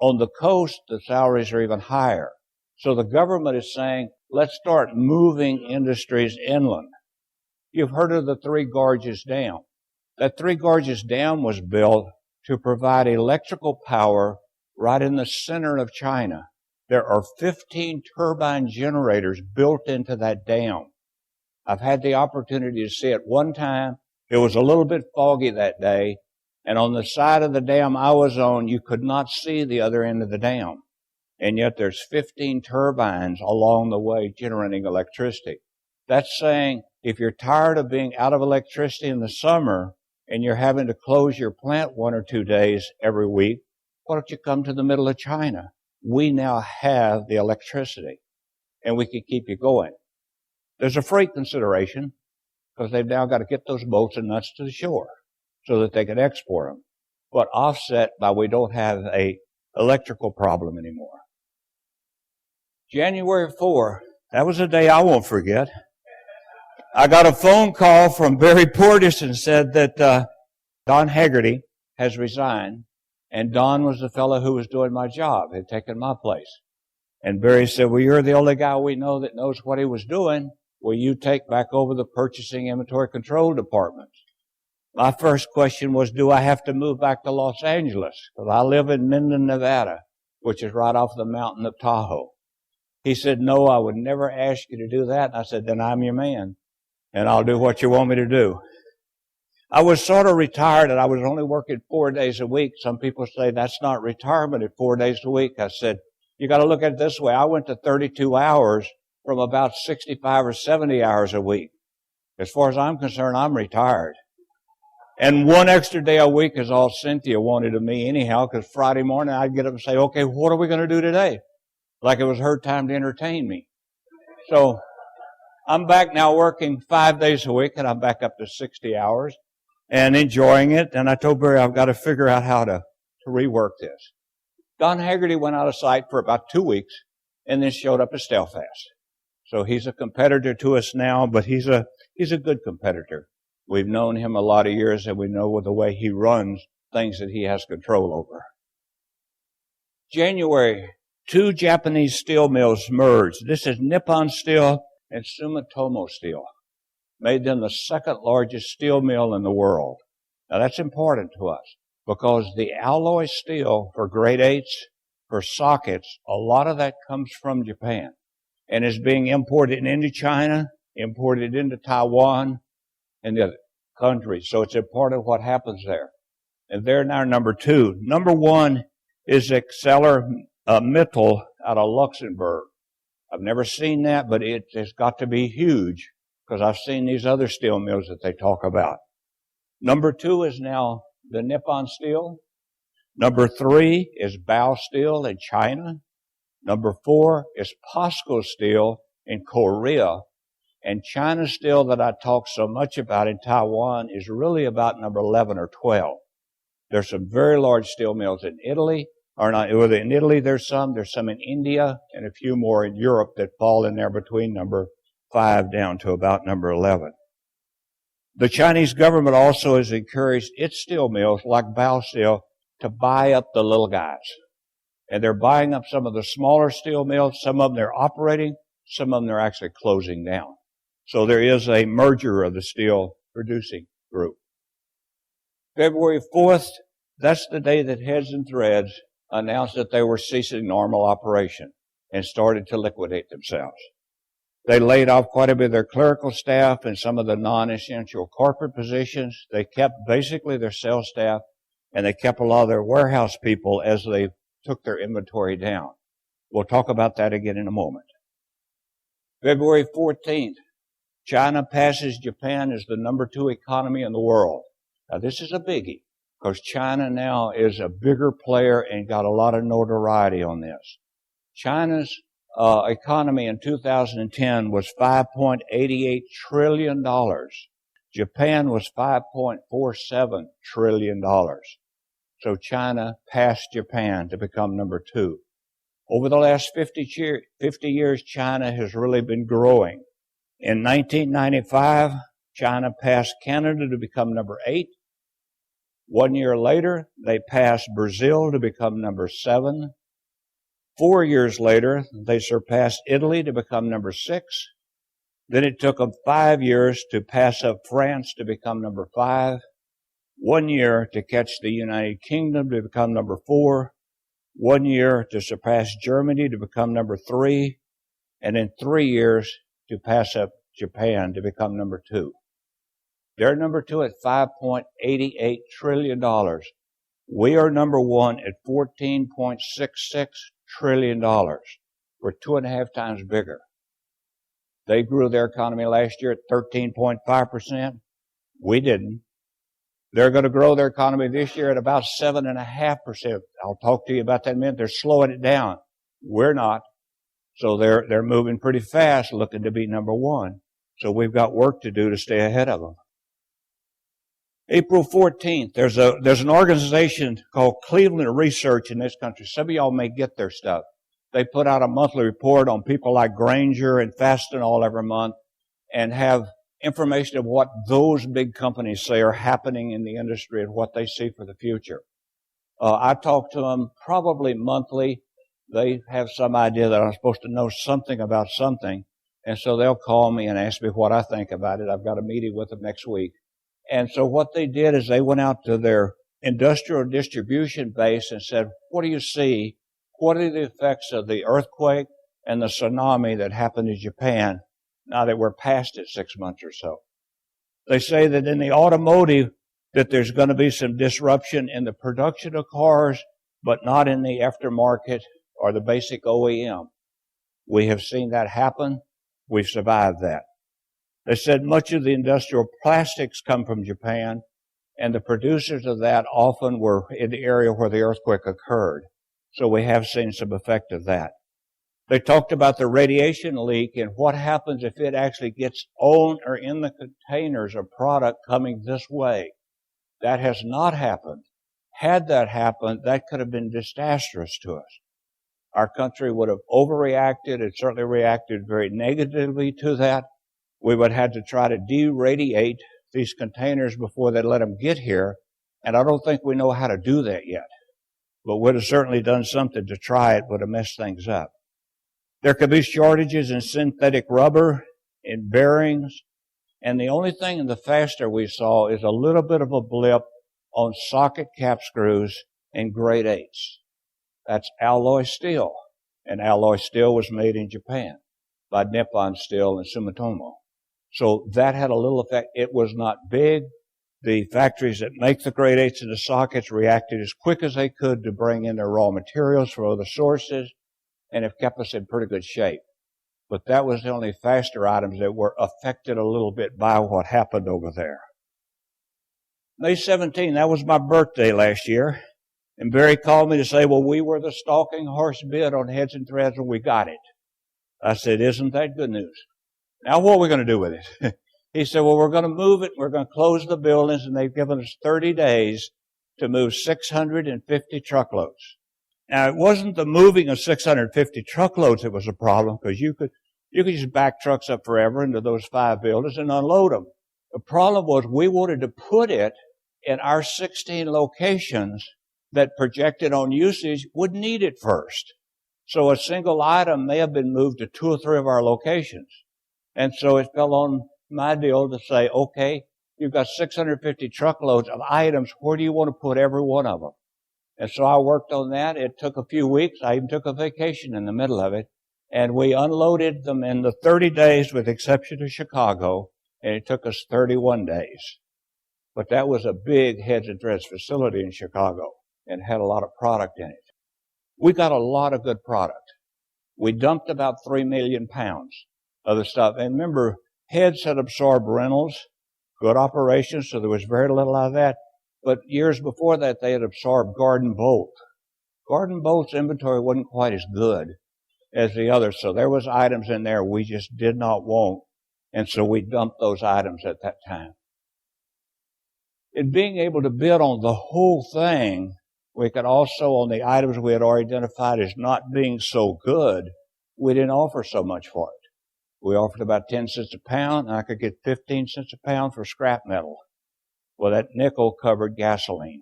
V: On the coast, the salaries are even higher. So the government is saying, let's start moving industries inland. You've heard of the Three Gorges Dam. That Three Gorges Dam was built to provide electrical power right in the center of China. There are 15 turbine generators built into that dam. I've had the opportunity to see it one time. It was a little bit foggy that day, and on the side of the dam I was on, you could not see the other end of the dam. And yet there's 15 turbines along the way generating electricity. That's saying if you're tired of being out of electricity in the summer and you're having to close your plant 1 or 2 days every week, why don't you come to the middle of China? We now have the electricity, and we can keep you going. There's a freight consideration, because they've now got to get those bolts and nuts to the shore so that they can export them, but offset by we don't have a electrical problem anymore. January 4, that was a day I won't forget. I got a phone call from Barry Portis and said that Don Haggerty has resigned, and Don was the fellow who was doing my job, had taken my place. And Barry said, well, you're the only guy we know that knows what he was doing. Will you take back over the purchasing inventory control departments? My first question was, do I have to move back to Los Angeles? Because I live in Minden, Nevada, which is right off the mountain of Tahoe. He said, no, I would never ask you to do that. And I said, then I'm your man, and I'll do what you want me to do. I was sort of retired, and I was only working 4 days a week. Some people say that's not retirement at 4 days a week. I said, you got to look at it this way. I went to 32 hours from about 65 or 70 hours a week. As far as I'm concerned, I'm retired. And one extra day a week is all Cynthia wanted of me anyhow, because Friday morning I'd get up and say, okay, what are we going to do today? Like it was her time to entertain me. So I'm back now working 5 days a week, and I'm back up to 60 hours and enjoying it. And I told Barry I've got to figure out how to rework this. Don Haggerty went out of sight for about 2 weeks and then showed up at Stelfast. So he's a competitor to us now, but he's a good competitor. We've known him a lot of years, and we know the way he runs things that he has control over. January, 2 Japanese steel mills merged. This is Nippon Steel and Sumitomo Steel. Made them the second largest steel mill in the world. Now that's important to us because the alloy steel for grade 8s, for sockets, a lot of that comes from Japan and is being imported into China, imported into Taiwan, and the other countries. So it's important what happens there. And they're now number 2. Number 1 is Exceller Mittal out of Luxembourg. I've never seen that, but it has got to be huge because I've seen these other steel mills that they talk about. Number 2 is now the Nippon Steel. Number 3 is Bao Steel in China. Number 4 is POSCO Steel in Korea. And China Steel that I talk so much about in Taiwan is really about number 11 or 12. There's some very large steel mills in Italy. In Italy there's some in India, and a few more in Europe that fall in there between number 5 down to about number 11. The Chinese government also has encouraged its steel mills, like Bao Steel, to buy up the little guys. And they're buying up some of the smaller steel mills. Some of them they're operating, some of them they're actually closing down. So there is a merger of the steel producing group. February 4th, that's the day that Heads and Threads announced that they were ceasing normal operation and started to liquidate themselves. They laid off quite a bit of their clerical staff and some of the non-essential corporate positions. They kept basically their sales staff, and they kept a lot of their warehouse people as they took their inventory down. We'll talk about that again in a moment. February 14th, China passes Japan as the number 2 economy in the world. Now this is a biggie because China now is a bigger player and got a lot of notoriety on this. China's economy in 2010 was $5.88 trillion. Japan was $5.47 trillion. So China passed Japan to become number 2. Over the last 50 years, China has really been growing. In 1995, China passed Canada to become number 8. 1 year later, they passed Brazil to become number 7. 4 years later, they surpassed Italy to become number 6. Then it took them 5 years to pass up France to become number 5. 1 year to catch the United Kingdom to become number 4. 1 year to surpass Germany to become number 3. And in 3 years to pass up Japan to become number 2. They're number 2 at $5.88 trillion. We are number 1 at $14.66 trillion. We're 2.5 times bigger. They grew their economy last year at 13.5%. We didn't. They're going to grow their economy this year at about 7.5%. I'll talk to you about that in a minute. They're slowing it down. We're not. So they're moving pretty fast, looking to be number 1. So we've got work to do to stay ahead of them. April 14th, there's an organization called Cleveland Research in this country. Some of y'all may get their stuff. They put out a monthly report on people like Grainger and Fastenal every month and have information of what those big companies say are happening in the industry and what they see for the future. I talk to them probably monthly. They have some idea that I'm supposed to know something about something, and so they'll call me and ask me what I think about it. I've got a meeting with them next week. And so what they did is they went out to their industrial distribution base and said, what do you see? What are the effects of the earthquake and the tsunami that happened in Japan now that we're past it 6 months or so? They say that in the automotive that there's going to be some disruption in the production of cars, but not in the aftermarket or the basic OEM. We have seen that happen. We've survived that. They said much of the industrial plastics come from Japan, And the producers of that often were in the area where the earthquake occurred. So we have seen some effect of that. They talked about the radiation leak and what happens if it actually gets on or in the containers of product coming this way. That has not happened. Had that happened, that could have been disastrous to us. Our country would have overreacted. It certainly reacted very negatively to that. We would have had to try to de-radiate these containers before they let them get here, and I don't think we know how to do that yet. But we'd have certainly done something to try it, would have messed things up. There could be shortages in synthetic rubber, in bearings, and the only thing in the fastener we saw is a little bit of a blip on socket cap screws in grade 8s. That's alloy steel, and alloy steel was made in Japan by Nippon Steel and Sumitomo. So that had a little effect. It was not big. The factories that make the grade 8s and the sockets reacted as quick as they could to bring in their raw materials from other sources and have kept us in pretty good shape. But that was the only fastener items that were affected a little bit by what happened over there. May 17, that was my birthday last year. And Barry called me to say, well, we were the stalking horse bid on Heads and Threads and we got it. I said, isn't that good news? Now what are we going to do with it? He said, well, we're going to move it. We're going to close the buildings, and they've given us 30 days to move 650 truckloads. Now, it wasn't the moving of 650 truckloads that was a problem, because you could just back trucks up forever into those 5 buildings and unload them. The problem was we wanted to put it in our 16 locations that projected on usage would need it first. So a single item may have been moved to 2 or 3 of our locations. And so it fell on my deal to say, okay, you've got 650 truckloads of items. Where do you want to put every one of them? And so I worked on that. It took a few weeks. I even took a vacation in the middle of it. And we unloaded them in the 30 days with the exception of Chicago. And it took us 31 days. But that was a big Heads and Threads facility in Chicago and had a lot of product in it. We got a lot of good product. We dumped about 3 million pounds of the stuff. And remember, Heads had absorbed Reynolds, good operations, so there was very little out of that. But years before that, they had absorbed Garden Bolt. Garden Bolt's inventory wasn't quite as good as the others, so there was items in there we just did not want, and so we dumped those items at that time. In being able to bid on the whole thing, we could also, on the items we had already identified as not being so good, we didn't offer so much for it. We offered about 10 cents a pound, and I could get 15 cents a pound for scrap metal. Well, that nickel covered gasoline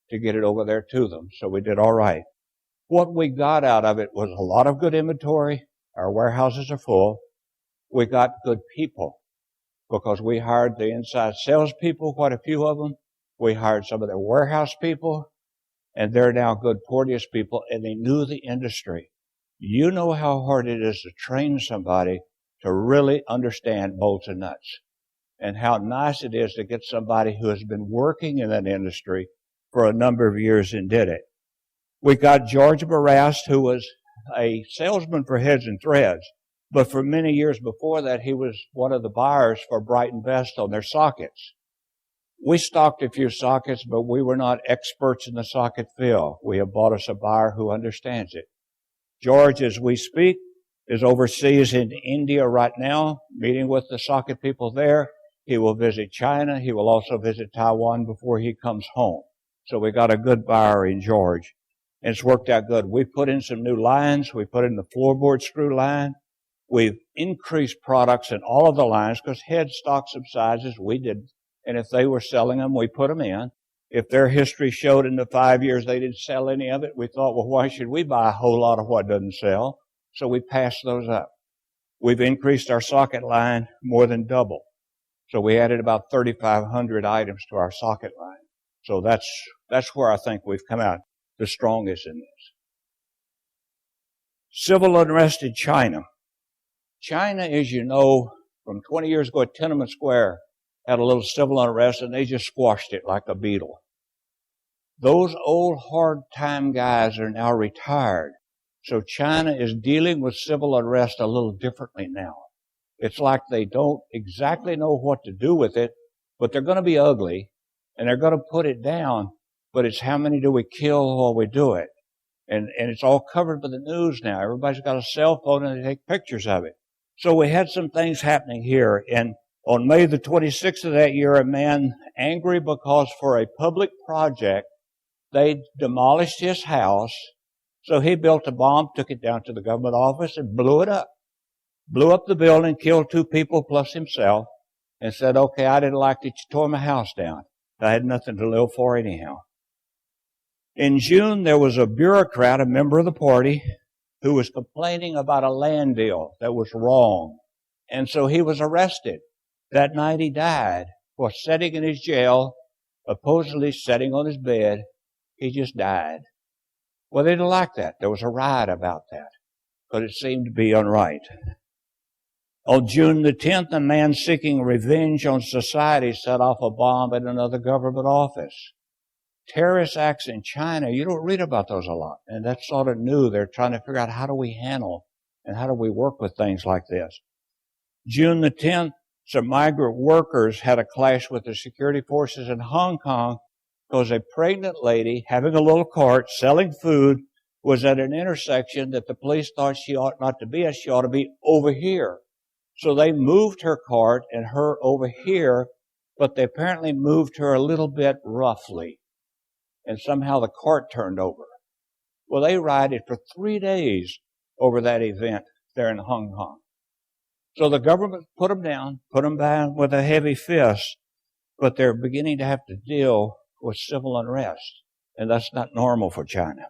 V: to get it over there to them, so we did all right. What we got out of it was a lot of good inventory. Our warehouses are full. We got good people because we hired the inside salespeople, quite a few of them. We hired some of their warehouse people, and they're now good Porteous people, and they knew the industry. You know how hard it is to train somebody to really understand bolts and nuts, and how nice it is to get somebody who has been working in that industry for a number of years and did it. We got George Barast, who was a salesman for Heads and Threads, but for many years before that, he was one of the buyers for Brighton Best on their sockets. We stocked a few sockets, but we were not experts in the socket field. We have bought us a buyer who understands it. George, as we speak, is overseas in India right now, meeting with the socket people there. He will visit China. He will also visit Taiwan before he comes home. So we got a good buyer in George. And it's worked out good. We put in some new lines. We put in the floorboard screw line. We've increased products in all of the lines because Head stocked some sizes. We did. And if they were selling them, we put them in. If their history showed in the 5 years they didn't sell any of it, we thought, well, why should we buy a whole lot of what doesn't sell? So we passed those up. We've increased our socket line more than double. So we added about 3,500 items to our socket line. So that's where I think we've come out the strongest in this. Civil unrest in China. China, as you know, from 20 years ago at Tiananmen Square, had a little civil unrest and they just squashed it like a beetle. Those old hard-time guys are now retired. So China is dealing with civil unrest a little differently now. It's like they don't exactly know what to do with it, but they're going to be ugly, and they're going to put it down, but it's how many do we kill while we do it? And it's all covered by the news now. Everybody's got a cell phone and they take pictures of it. So we had some things happening here. And on May the 26th of that year, a man angry because for a public project, they demolished his house. So he built a bomb, took it down to the government office and blew it up. Blew up the building, killed 2 people plus himself, and said, okay, I didn't like that you tore my house down. I had nothing to live for anyhow. In June, there was a bureaucrat, a member of the party, who was complaining about a land deal that was wrong. And so he was arrested. That night he died for sitting in his jail, supposedly sitting on his bed. He just died. Well, they didn't like that. There was a riot about that, but it seemed to be unright. On June the 10th, a man seeking revenge on society set off a bomb at another government office. Terrorist acts in China, you don't read about those a lot, and that's sort of new. They're trying to figure out how do we handle and how do we work with things like this. June the 10th, some migrant workers had a clash with the security forces in Hong Kong because a pregnant lady having a little cart selling food was at an intersection that the police thought she ought not to be at. She ought to be over here. So they moved her cart and her over here, but they apparently moved her a little bit roughly. And somehow the cart turned over. Well, they rioted for 3 days over that event there in Hong Kong. So the government put them down with a heavy fist, but they're beginning to have to deal with civil unrest, and that's not normal for China.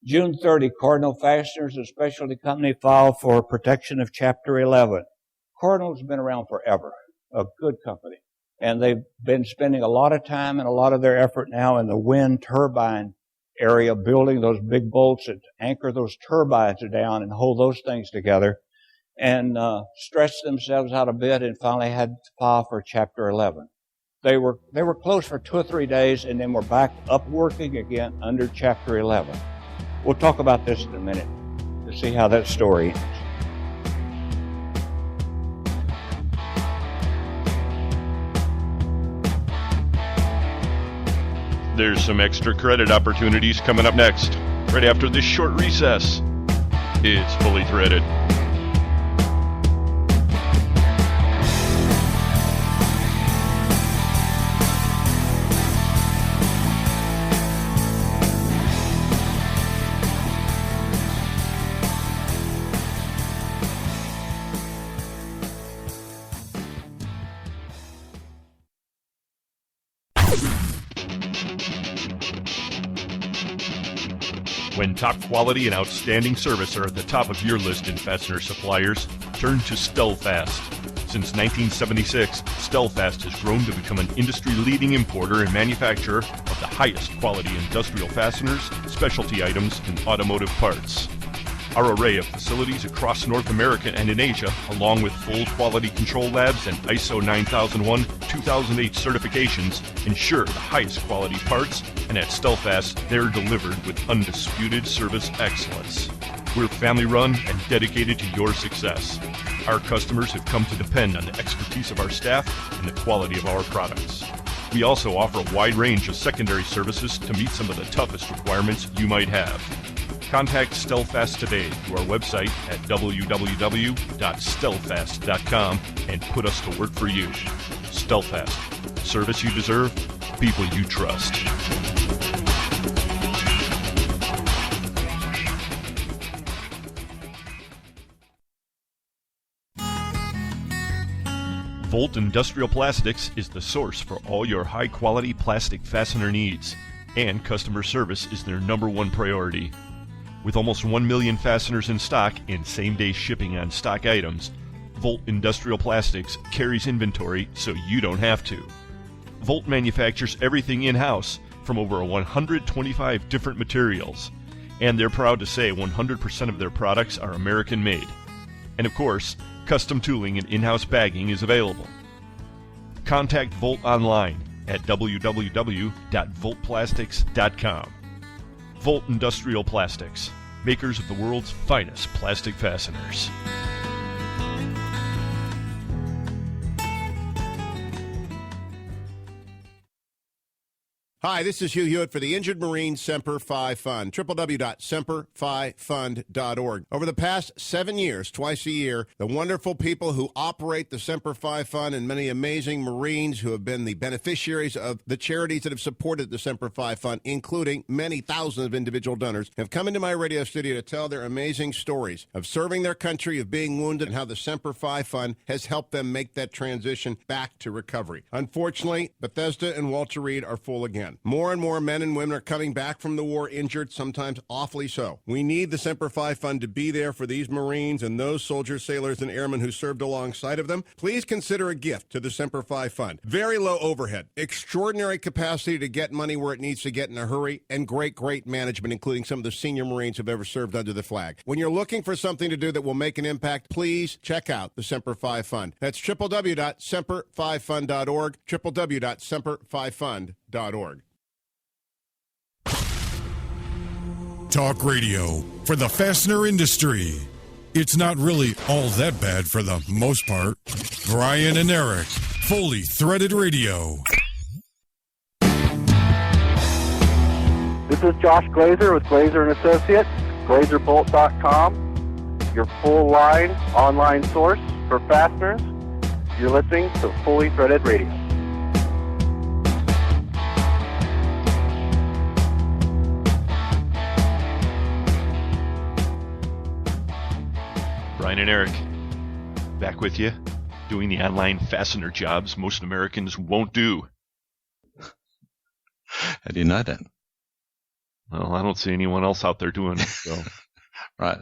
V: June 30, Cardinal Fasteners, a specialty company, filed for protection of Chapter 11. Cardinal's been around forever, a good company. And they've been spending a lot of time and a lot of their effort now in the wind turbine area, building those big bolts that anchor those turbines down and hold those things together, and stretched themselves out a bit and finally had to file for Chapter 11. They were closed for 2 or 3 days and then were back up working again under Chapter 11. We'll talk about this in a minute to see how that story ends.
H: There's some extra credit opportunities coming up next, right after this short recess. It's Fully Threaded. When top quality and outstanding service are at the top of your list in fastener suppliers, turn to Stellfast. Since 1976, Stellfast has grown to become an industry-leading importer and manufacturer of the highest quality industrial fasteners, specialty items, and automotive parts. Our array of facilities across North America and in Asia, along with full quality control labs and ISO 9001-2008 certifications, ensure the highest quality parts, and at Stellfast, they're delivered with undisputed service excellence. We're family-run and dedicated to your success. Our customers have come to depend on the expertise of our staff and the quality of our products. We also offer a wide range of secondary services to meet some of the toughest requirements you might have. Contact Stellfast today through our website at www.stellfast.com and put us to work for you. Stellfast. Service you deserve, people you trust. Volt Industrial Plastics is the source for all your high-quality plastic fastener needs, and customer service is their #1 priority. With almost 1 million fasteners in stock and same-day shipping on stock items, Volt Industrial Plastics carries inventory so you don't have to. Volt manufactures everything in-house from over 125 different materials, and they're proud to say 100% of their products are American-made. And of course, custom tooling and in-house bagging is available. Contact Volt online at www.voltplastics.com. Volt Industrial Plastics, makers of the world's finest plastic fasteners.
A: Hi, this is Hugh Hewitt for the Injured Marine Semper Fi Fund, www.semperfifund.org. Over the past 7 years, twice a year, the wonderful people who operate the Semper Fi Fund and many amazing Marines who have been the beneficiaries of the charities that have supported the Semper Fi Fund, including many thousands of individual donors, have come into my radio studio to tell their amazing stories of serving their country, of being wounded, and how the Semper Fi Fund has helped them make that transition back to recovery. Unfortunately, Bethesda and Walter Reed are full again. More and more men and women are coming back from the war injured, sometimes awfully so. We need the Semper Fi Fund to be there for these Marines and those soldiers, sailors, and airmen who served alongside of them. Please consider a gift to the Semper Fi Fund. Very low overhead, extraordinary capacity to get money where it needs to get in a hurry, and great management, including some of the senior Marines who've ever served under the flag. When you're looking for something to do that will make an impact, please check out the Semper Fi Fund. That's www.semperfifund.org, www.semperfifund.org.
K: Talk radio for the fastener industry. It's not really all that bad for the most part. Brian and Eric, Fully Threaded Radio.
M: This is Josh Glazer with Glazer & Associates, glazerbolt.com, your full line online source for fasteners. You're listening to Fully Threaded Radio.
H: Brian and Eric, back with you, doing the online fastener jobs most Americans won't do.
I: How do you know that?
H: Well, I don't see anyone else out there doing it. So.
I: Right.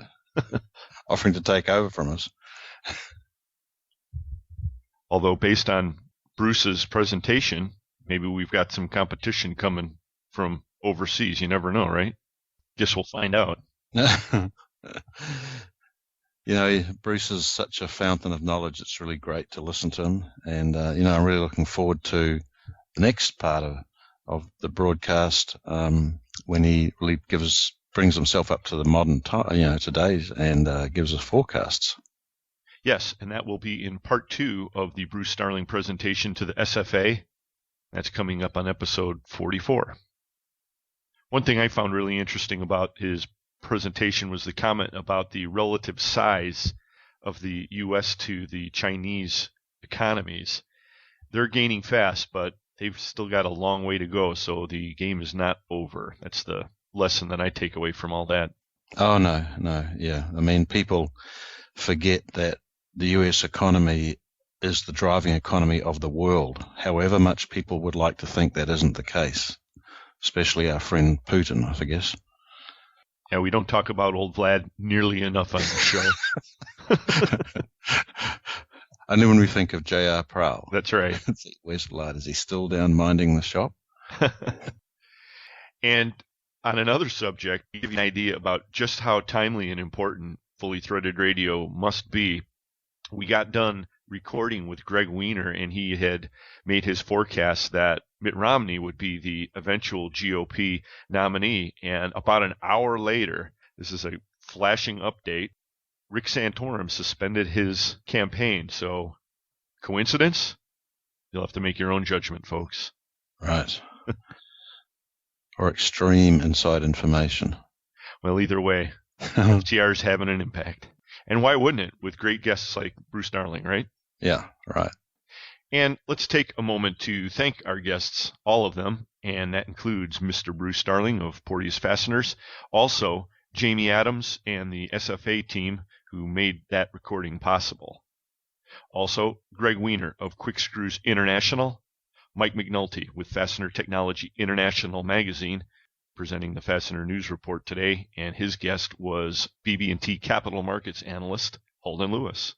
I: Offering to take over from us.
H: Although, based on Bruce's presentation, maybe we've got some competition coming from overseas. You never know, right? Guess we'll find out.
I: You know, Bruce is such a fountain of knowledge. It's really great to listen to him. And, I'm really looking forward to the next part of the broadcast when he really brings himself up to the modern time, today's, and gives us forecasts.
H: Yes, and that will be in part 2 of the Bruce Starling presentation to the SFA. That's coming up on episode 44. One thing I found really interesting about his presentation was the comment about the relative size of the U.S. to the Chinese economies. They're gaining fast, but they've still got a long way to go, so the game is not over. That's the lesson that I take away from all that.
I: Oh, no, yeah. I mean, people forget that the U.S. economy is the driving economy of the world, however much people would like to think that isn't the case, especially our friend Putin, I guess.
H: Yeah, we don't talk about old Vlad nearly enough on the show.
I: Only when we think of J.R. Prowl.
H: That's right.
I: Where's Vlad? Is he still down minding the shop?
H: And on another subject, to give you an idea about just how timely and important Fully Threaded Radio must be, we got done recording with Greg Weiner, and he had made his forecast that Mitt Romney would be the eventual GOP nominee. And about an hour later, this is a flashing update, Rick Santorum suspended his campaign. So, coincidence? You'll have to make your own judgment, folks.
I: Right. Or extreme inside information.
H: Well, either way, FTR is having an impact. And why wouldn't it, with great guests like Bruce Starling, right?
I: Yeah, right.
H: And let's take a moment to thank our guests, all of them, and that includes Mr. Bruce Starling of Porteous Fasteners, also Jamie Adams and the SFA team who made that recording possible. Also, Greg Weiner of Quick Screws International, Mike McNulty with Fastener Technology International magazine, presenting the Fastener News Report today, and his guest was BB&T Capital Markets analyst Holden Lewis.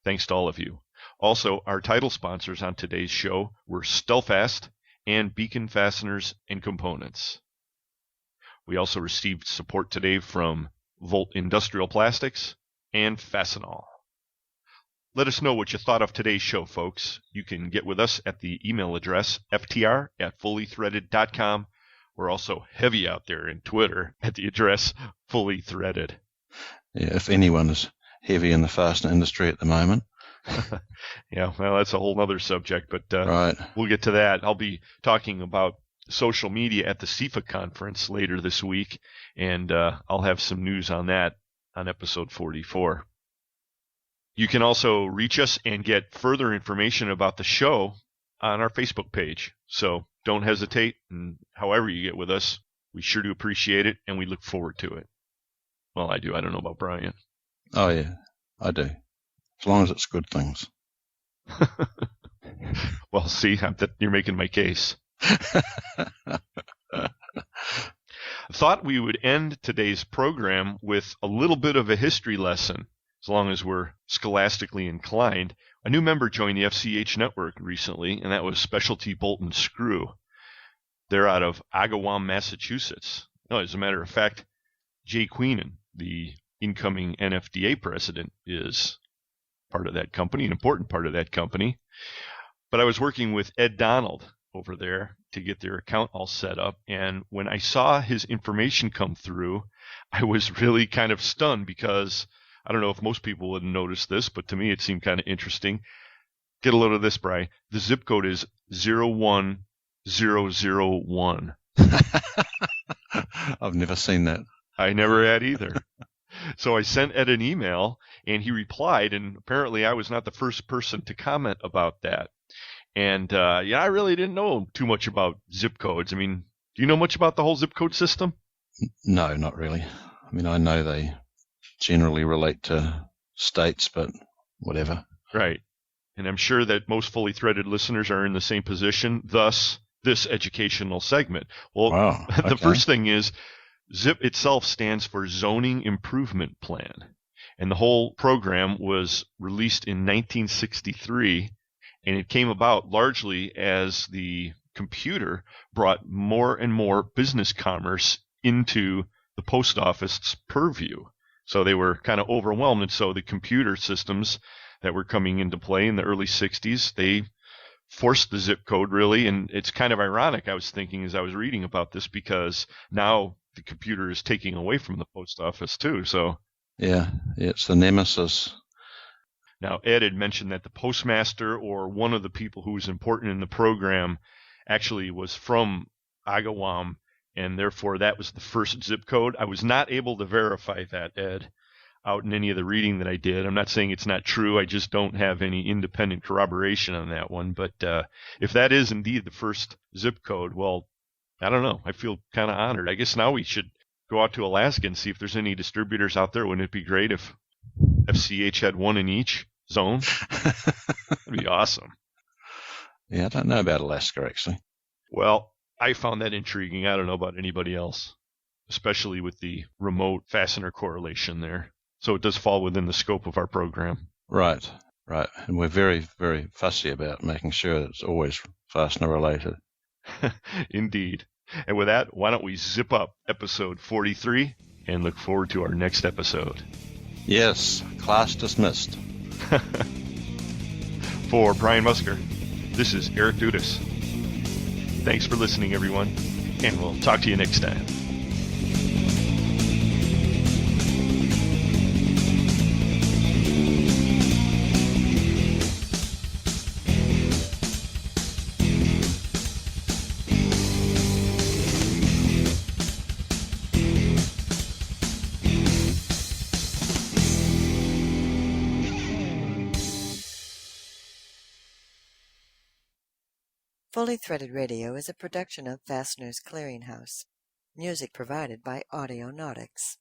H: Thanks to all of you. Also, our title sponsors on today's show were Stelfast and Beacon Fasteners and Components. We also received support today from Volt Industrial Plastics and Fastenal. Let us know what you thought of today's show, folks. You can get with us at the email address ftr@fullythreaded.com. We're also heavy out there in Twitter at the address Fully Threaded.
I: Yeah, if anyone is heavy in the fastener industry at the moment.
H: Yeah, well, that's a whole other subject, but
I: right.
H: We'll get to that. I'll be talking about social media at the CIFA conference later this week, and I'll have some news on that on episode 44. You can also reach us and get further information about the show on our Facebook page. So don't hesitate, and however you get with us, we sure do appreciate it, and we look forward to it. Well, I do. I don't know about Brian.
I: Oh, yeah, I do. As long as it's good things.
H: Well, see, you're making my case. Thought we would end today's program with a little bit of a history lesson, as long as we're scholastically inclined. A new member joined the FCH network recently, and that was Specialty Bolt and Screw. They're out of Agawam, Massachusetts. No, as a matter of fact, Jay Queenan, the incoming NFDA president, is part of that company, an important part of that company. But I was working with Ed Donald over there to get their account all set up, and when I saw his information come through, I was really kind of stunned, because I don't know if most people would notice this, but to me it seemed kind of interesting. Get a load of this, Bri. The zip code is 01001.
I: I've never seen that.
H: I never had either. So I sent Ed an email, and he replied, and apparently I was not the first person to comment about that. And I really didn't know too much about zip codes. I mean, do you know much about the whole zip code system?
I: No, not really. I mean, I know they generally relate to states, but whatever.
H: Right. And I'm sure that most fully threaded listeners are in the same position, thus this educational segment. Well,
I: wow, okay.
H: The first thing is, ZIP itself stands for Zoning Improvement Plan. And the whole program was released in 1963, and it came about largely as the computer brought more and more business commerce into the post office's purview. So they were kind of overwhelmed, and so the computer systems that were coming into play in the early 60s, they forced the zip code, really. And it's kind of ironic, I was thinking as I was reading about this, because now the computer is taking away from the post office too. So
I: yeah, it's the nemesis.
H: Now, Ed had mentioned that the postmaster, or one of the people who was important in the program, actually was from Agawam, and therefore that was the first zip code. I was not able to verify that, Ed, out in any of the reading that I did. I'm not saying it's not true. I just don't have any independent corroboration on that one. But if that is indeed the first zip code, well, I don't know. I feel kind of honored. I guess now we should go out to Alaska and see if there's any distributors out there. Wouldn't it be great if FCH had one in each zone? That'd be awesome.
I: Yeah, I don't know about Alaska, actually.
H: Well, I found that intriguing. I don't know about anybody else, especially with the remote fastener correlation there. So it does fall within the scope of our program.
I: Right. And we're very, very fussy about making sure that it's always fastener related.
H: Indeed. And with that, why don't we zip up episode 43 and look forward to our next episode.
I: Yes, class dismissed.
H: For Brian Musker, this is Eric Dudas. Thanks for listening, everyone, and we'll talk to you next time.
G: Fully Threaded Radio is a production of Fasteners Clearinghouse. Music provided by Audionautics.